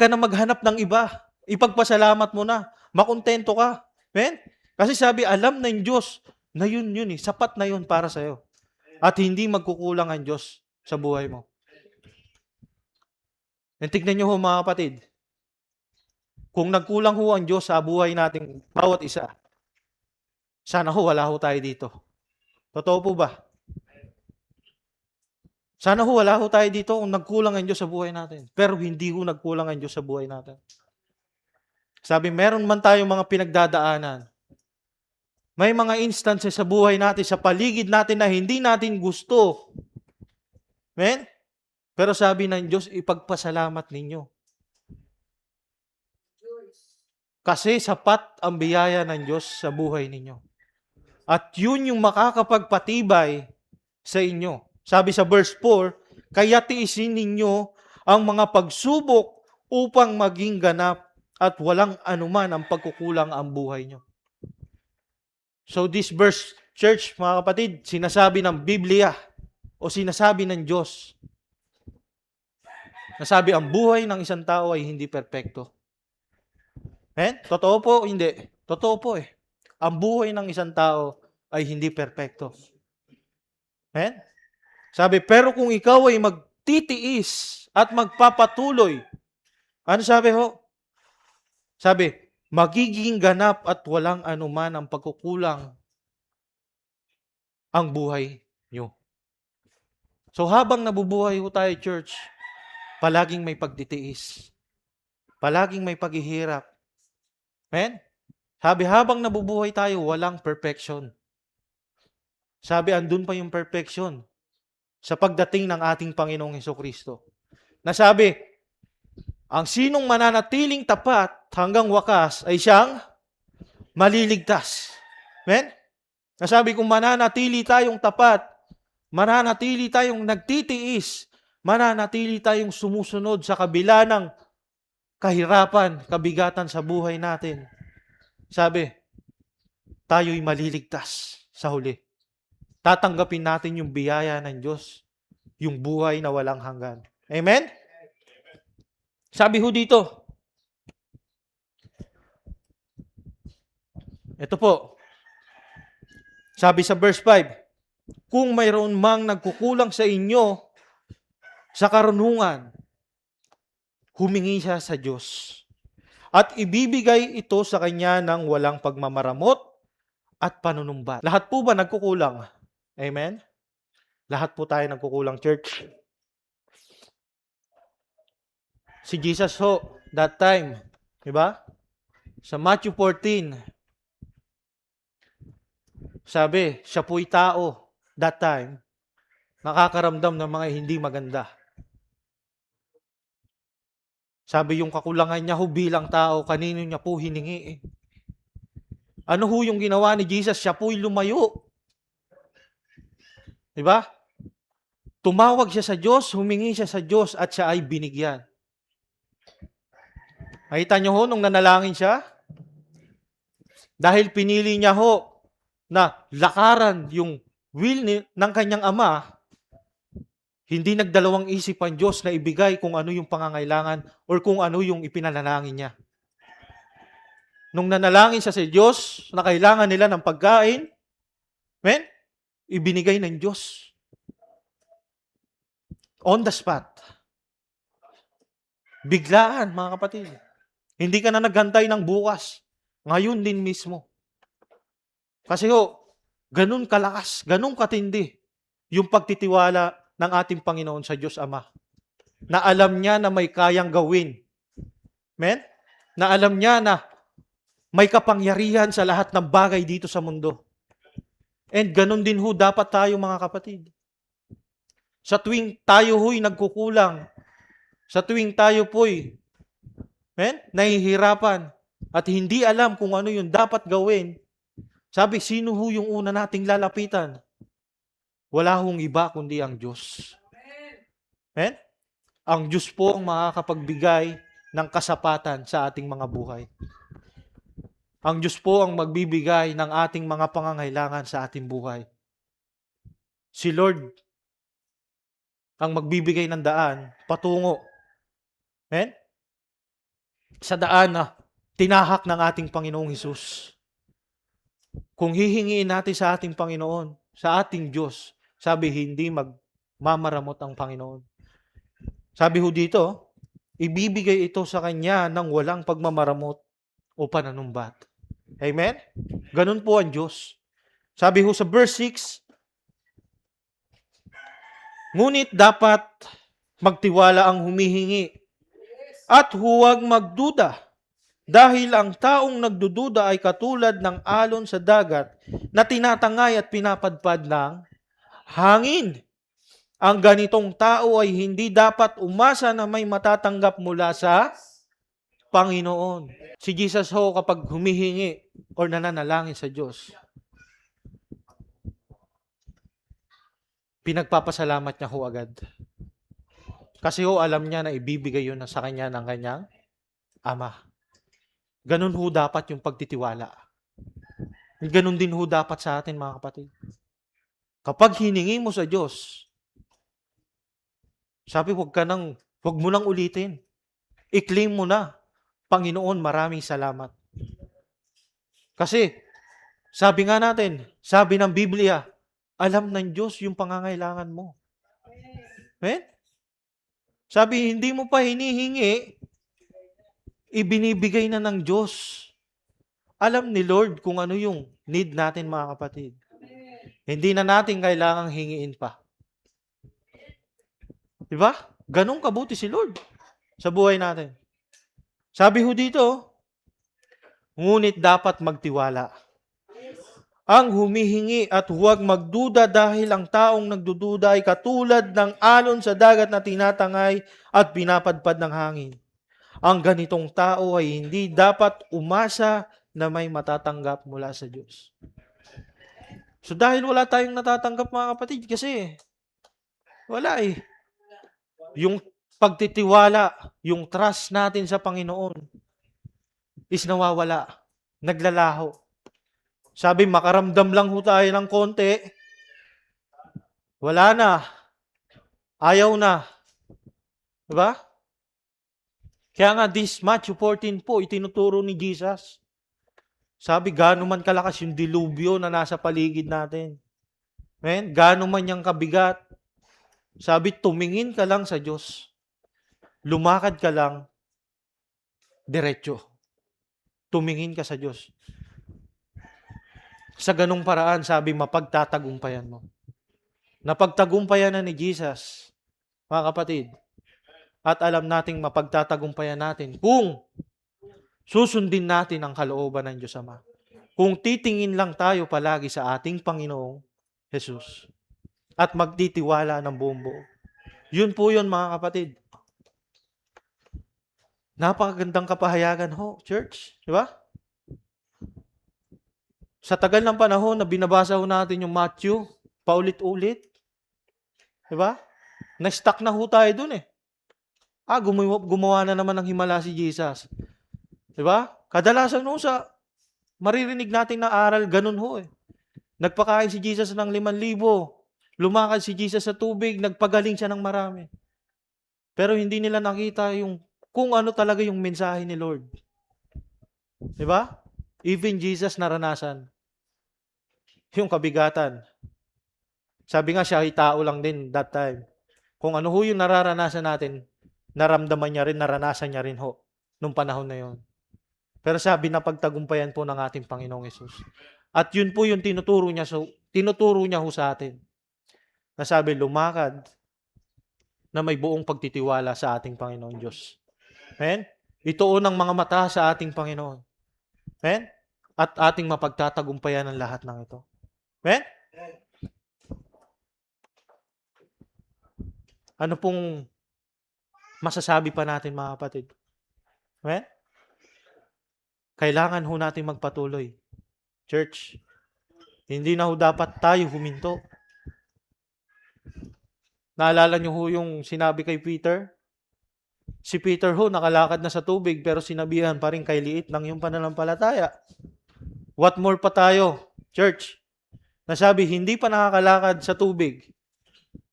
ka na maghanap ng iba. Ipagpasalamat mo na. Makontento ka. Amen? Kasi sabi, alam ng Diyos na yun eh. Sapat na yun para sa'yo. At hindi magkukulang ang Diyos sa buhay mo. And tignan nyo ho mga kapatid, kung nagkulang ho ang Diyos sa buhay nating bawat isa, sana ho wala ho tayo dito. Totoo po ba? Sana ho wala ho tayo dito kung nagkulang ang Diyos sa buhay natin. Pero hindi ho nagkulang ang Diyos sa buhay natin. Sabi, meron man tayong mga pinagdadaanan. May mga instances sa buhay natin, sa paligid natin na hindi natin gusto. Amen? Pero sabi ng Diyos, ipagpasalamat ninyo. Kasi sapat ang biyaya ng Diyos sa buhay ninyo. At yun yung makakapagpatibay sa inyo. Sabi sa verse 4, kaya tiisin ninyo ang mga pagsubok upang maging ganap at walang anuman ang pagkukulang ang buhay nyo. So this verse, church, mga kapatid, sinasabi ng Biblia o sinasabi ng Diyos. Nasabi ang buhay ng isang tao ay hindi perpekto. Totoo po, hindi. Totoo po eh. Ang buhay ng isang tao ay hindi perpekto. Sabi, pero kung ikaw ay magtitiis at magpapatuloy, ano sabi ho? Sabi, magiging ganap at walang anuman ang pagkukulang ang buhay nyo. So habang nabubuhay ho tayo, church, palaging may pagtitiis. Palaging may paghihirap. Amen? Sabi, habang nabubuhay tayo, walang perfection. Sabi, andun pa yung perfection sa pagdating ng ating Panginoong Hesukristo. Nasabi, ang sinong mananatiling tapat hanggang wakas ay siyang maliligtas. Amen? Nasabi, kung mananatili tayong tapat, mananatili tayong nagtitiis, mananatili tayong sumusunod sa kabila ng kahirapan, kabigatan sa buhay natin. Sabi, tayo'y maliligtas sa huli. Tatanggapin natin yung biyaya ng Diyos, yung buhay na walang hanggan. Amen? Sabi ho dito, ito po, sabi sa verse 5, kung mayroon mang nagkukulang sa inyo sa karunungan, humingi siya sa Diyos. At ibibigay ito sa kanya ng walang pagmamaramot at panunumbat. Lahat po ba nagkukulang? Amen? Lahat po tayo nagkukulang, church. Si Jesus ho, that time, di ba? Sa Matthew 14, sabi, siya po'y tao, that time, nakakaramdam ng mga hindi maganda. Sabi yung kakulangan niya ho bilang tao, kanino niya po hiningi? Ano ho yung ginawa ni Jesus? Siya po'y lumayo. Diba? Tumawag siya sa Diyos, humingi siya sa Diyos at siya ay binigyan. Nakita niyo ho nung nanalangin siya? Dahil pinili niya ho na lakaran yung will ng kanyang ama, hindi nagdalawang isip ang Diyos na ibigay kung ano yung pangangailangan or kung ano yung ipinanalangin niya. Nung nanalangin siya sa Diyos na kailangan nila ng pagkain, ibinigay ng Diyos. On the spot. Biglaan, mga kapatid. Hindi ka na naghantay ng bukas. Ngayon din mismo. Kasi ho, Ganun kalakas, ganun katindi yung pagtitiwala ng ating Panginoon sa Diyos Ama. Na alam niya na may kayang gawin. Amen? Na alam niya na may kapangyarihan sa lahat ng bagay dito sa mundo. And ganun din ho dapat tayo mga kapatid. Sa tuwing tayo ho'y nagkukulang, sa tuwing tayo po'y nahihirapan at hindi alam kung ano yung dapat gawin, sabi, sino ho yung una nating lalapitan? Wala hong iba kundi ang Diyos. Amen? Ang Diyos po ang makakapagbigay ng kasapatan sa ating mga buhay. Ang Diyos po ang magbibigay ng ating mga pangangailangan sa ating buhay. Si Lord ang magbibigay ng daan patungo. Amen? Sa daan na tinahak ng ating Panginoong Hesus. Kung hihingiin natin sa ating Panginoon, sa ating Diyos, sabi hindi magmamaramot ang Panginoon. Sabi ho dito, ibibigay ito sa Kanya ng walang pagmamaramot o pananumbat. Amen? Ganun po ang Diyos. Sabi ho sa verse 6, ngunit dapat magtiwala ang humihingi at huwag magduda dahil ang taong nagdududa ay katulad ng alon sa dagat na tinatangay at pinapadpad ng hangin. Ang ganitong tao ay hindi dapat umasa na may matatanggap mula sa Panginoon. Si Jesus ho kapag humihingi o nananalangin sa Diyos, pinagpapasalamat niya ho agad. Kasi ho alam niya na ibibigay yun sa kanya ng kanyang Ama. Ganun ho dapat yung pagtitiwala. Ganun din ho dapat sa atin mga kapatid. Kapag hiningi mo sa Diyos, sabi wag mo nang ulitin. I-claim mo na, Panginoon, maraming salamat. Kasi, sabi nga natin, sabi ng Biblia, alam ng Diyos yung pangangailangan mo. Amen? Sabi, hindi mo pa hinihingi, ibinibigay na ng Diyos. Alam ni Lord kung ano yung need natin mga kapatid. Hindi na natin kailangang hingiin pa. Diba? Ganun kabuti si Lord sa buhay natin. Sabi ho dito, ngunit dapat magtiwala. Ang humihingi at huwag magduda dahil ang taong nagdududa ay katulad ng alon sa dagat na tinatangay at pinapadpad ng hangin. Ang ganitong tao ay hindi dapat umasa na may matatanggap mula sa Diyos. So dahil wala tayong natatanggap mga kapatid, kasi wala eh. Yung pagtitiwala, yung trust natin sa Panginoon is nawawala, naglalaho. Sabi, makaramdam lang ho tayo ng konti, wala na, ayaw na. Diba? Kaya nga this Matthew 14 po, itinuturo ni Jesus. Sabi, gaano man kalakas yung dilubyo na nasa paligid natin. Amen? Gaano man yung kabigat. Sabi, tumingin ka lang sa Diyos. Lumakad ka lang, diretso. Tumingin ka sa Diyos. Sa ganung paraan, sabi, mapagtatagumpayan mo. Napagtagumpayan na ni Jesus, mga kapatid. At alam nating mapagtatagumpayan natin kung susundin natin ang kalooban ng Diyos Ama. Kung titingin lang tayo palagi sa ating Panginoong Jesus at magtitiwala ng buong buo. Yun po yun mga kapatid. Napakagandang kapahayagan ho, church. Di ba? Sa tagal ng panahon na binabasa ho natin yung Matthew, paulit-ulit. Di ba? Na-stuck na ho tayo dun eh. Gumawa na naman ng himala si Jesus. Di ba? Kadalasan ho sa maririnig natin na aral, ganun ho eh. Nagpakain si Jesus ng 5,000. Lumakad si Jesus sa tubig, nagpagaling siya ng marami. Pero hindi nila nakita yung kung ano talaga yung mensahe ni Lord. Di ba? Even Jesus naranasan yung kabigatan. Sabi nga siya ay tao lang din that time. Kung ano ho yung nararanasan natin, naramdaman niya rin, naranasan niya rin ho nung panahon na yon. Pero sabi na pagtagumpayan po ng ating Panginoong Hesus. At yun po yung tinuturo niya ho sa atin. Nasabi, lumakad na may buong pagtitiwala sa ating Panginoon Diyos. Amen? Ituon ang mga mata sa ating Panginoon. Amen? At ating mapagtatagumpayan ang lahat ng ito. Amen? Ano pong masasabi pa natin, mga kapatid? Amen? Kailangan ho natin magpatuloy. Church, hindi na ho dapat tayo huminto. Naalala niyo ho yung sinabi kay Peter? Si Peter ho, nakalakad na sa tubig, pero sinabihan pa rin kay liit ng yung pananampalataya. What more pa tayo, church? Nasabi, hindi pa nakakalakad sa tubig,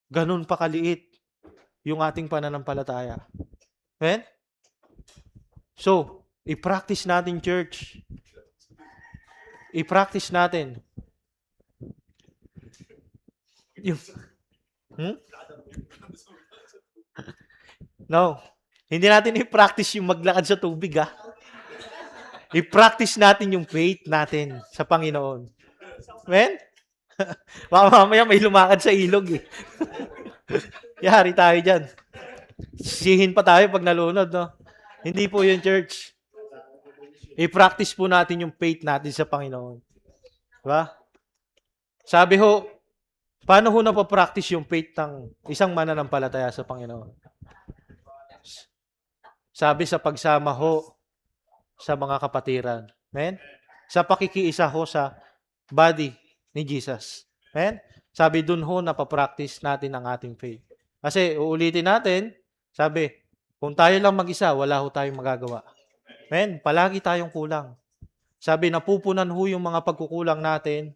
ganun pa kaliit yung ating pananampalataya. Amen? So, i-practice natin, church. I-practice natin. Yung, No. Hindi natin i-practice yung maglakad sa tubig, ha? I-practice natin yung faith natin sa Panginoon. Amen? Baka mamaya may lumakad sa ilog, eh. Yari tayo dyan. Sihin pa tayo pag nalunod, no? Hindi po yun, church. I-practice po natin yung faith natin sa Panginoon. Diba? Sabi ho, paano ho napapractice yung faith ng isang mananampalataya sa Panginoon? Sabi sa pagsama ho sa mga kapatiran. Amen? Sa pakikiisa ho sa body ni Jesus. Amen? Sabi dun ho napapractice natin ang ating faith. Kasi uulitin natin, sabi, kung tayo lang mag-isa, wala ho tayong magagawa. Amen? Palagi tayong kulang. Sabi, napupunan ho yung mga pagkukulang natin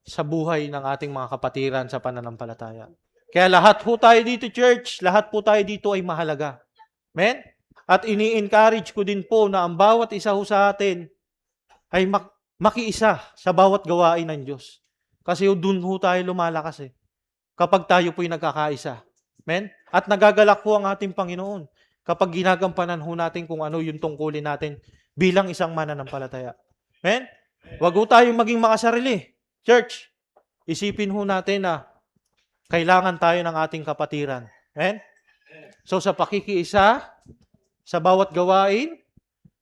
sa buhay ng ating mga kapatiran sa pananampalataya. Kaya lahat ho tayo dito, church, lahat po tayo dito ay mahalaga. Amen? At ini-encourage ko din po na ang bawat isa ho sa atin ay makiisa sa bawat gawain ng Diyos. Kasi doon ho tayo lumalakas eh. Kapag tayo po'y nagkakaisa. Amen? At nagagalak ho ang ating Panginoon kapag ginagampanan ho natin kung ano yung tungkulin natin bilang isang mananampalataya. Amen? Huwag ho tayong maging makasarili. Church, isipin ho natin na kailangan tayo ng ating kapatiran. Amen? So sa pakikiisa, sa bawat gawain,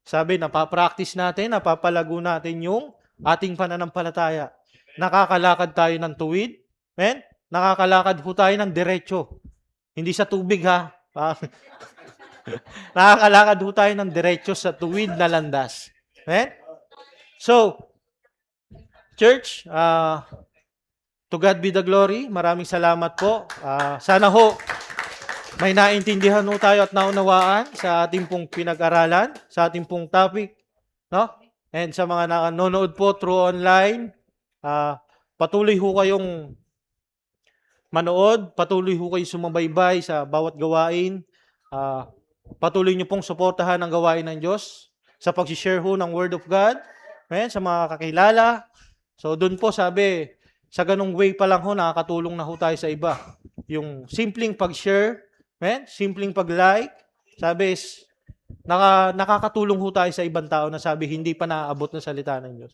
sabi, napapractice natin, napapalago natin yung ating pananampalataya. Nakakalakad tayo ng tuwid. Amen? Nakakalakad ho tayo ng diretso. Hindi sa tubig, ha? Nakakalakad ho tayo ng diretso sa tuwid na landas. Amen? So, church, to God be the glory. Maraming salamat po. Sana ho, may naintindihan ho tayo at naunawaan sa ating pong pinag-aralan, sa ating pong topic, no? And sa mga nanonood po through online, patuloy ho kayong manood, patuloy ho kayong sumabaybay sa bawat gawain. Patuloy nyo pong suportahan ang gawain ng Diyos sa pag-share ho ng Word of God, sa mga kakilala. So doon po sabi, sa ganung way pa lang ho, nakakatulong na ho tayo sa iba. Yung simpleng pag-share, simpleng pag-like, sabi is, nakakatulong ho tayo sa ibang tao na sabi, hindi pa naaabot ng salita ng Diyos.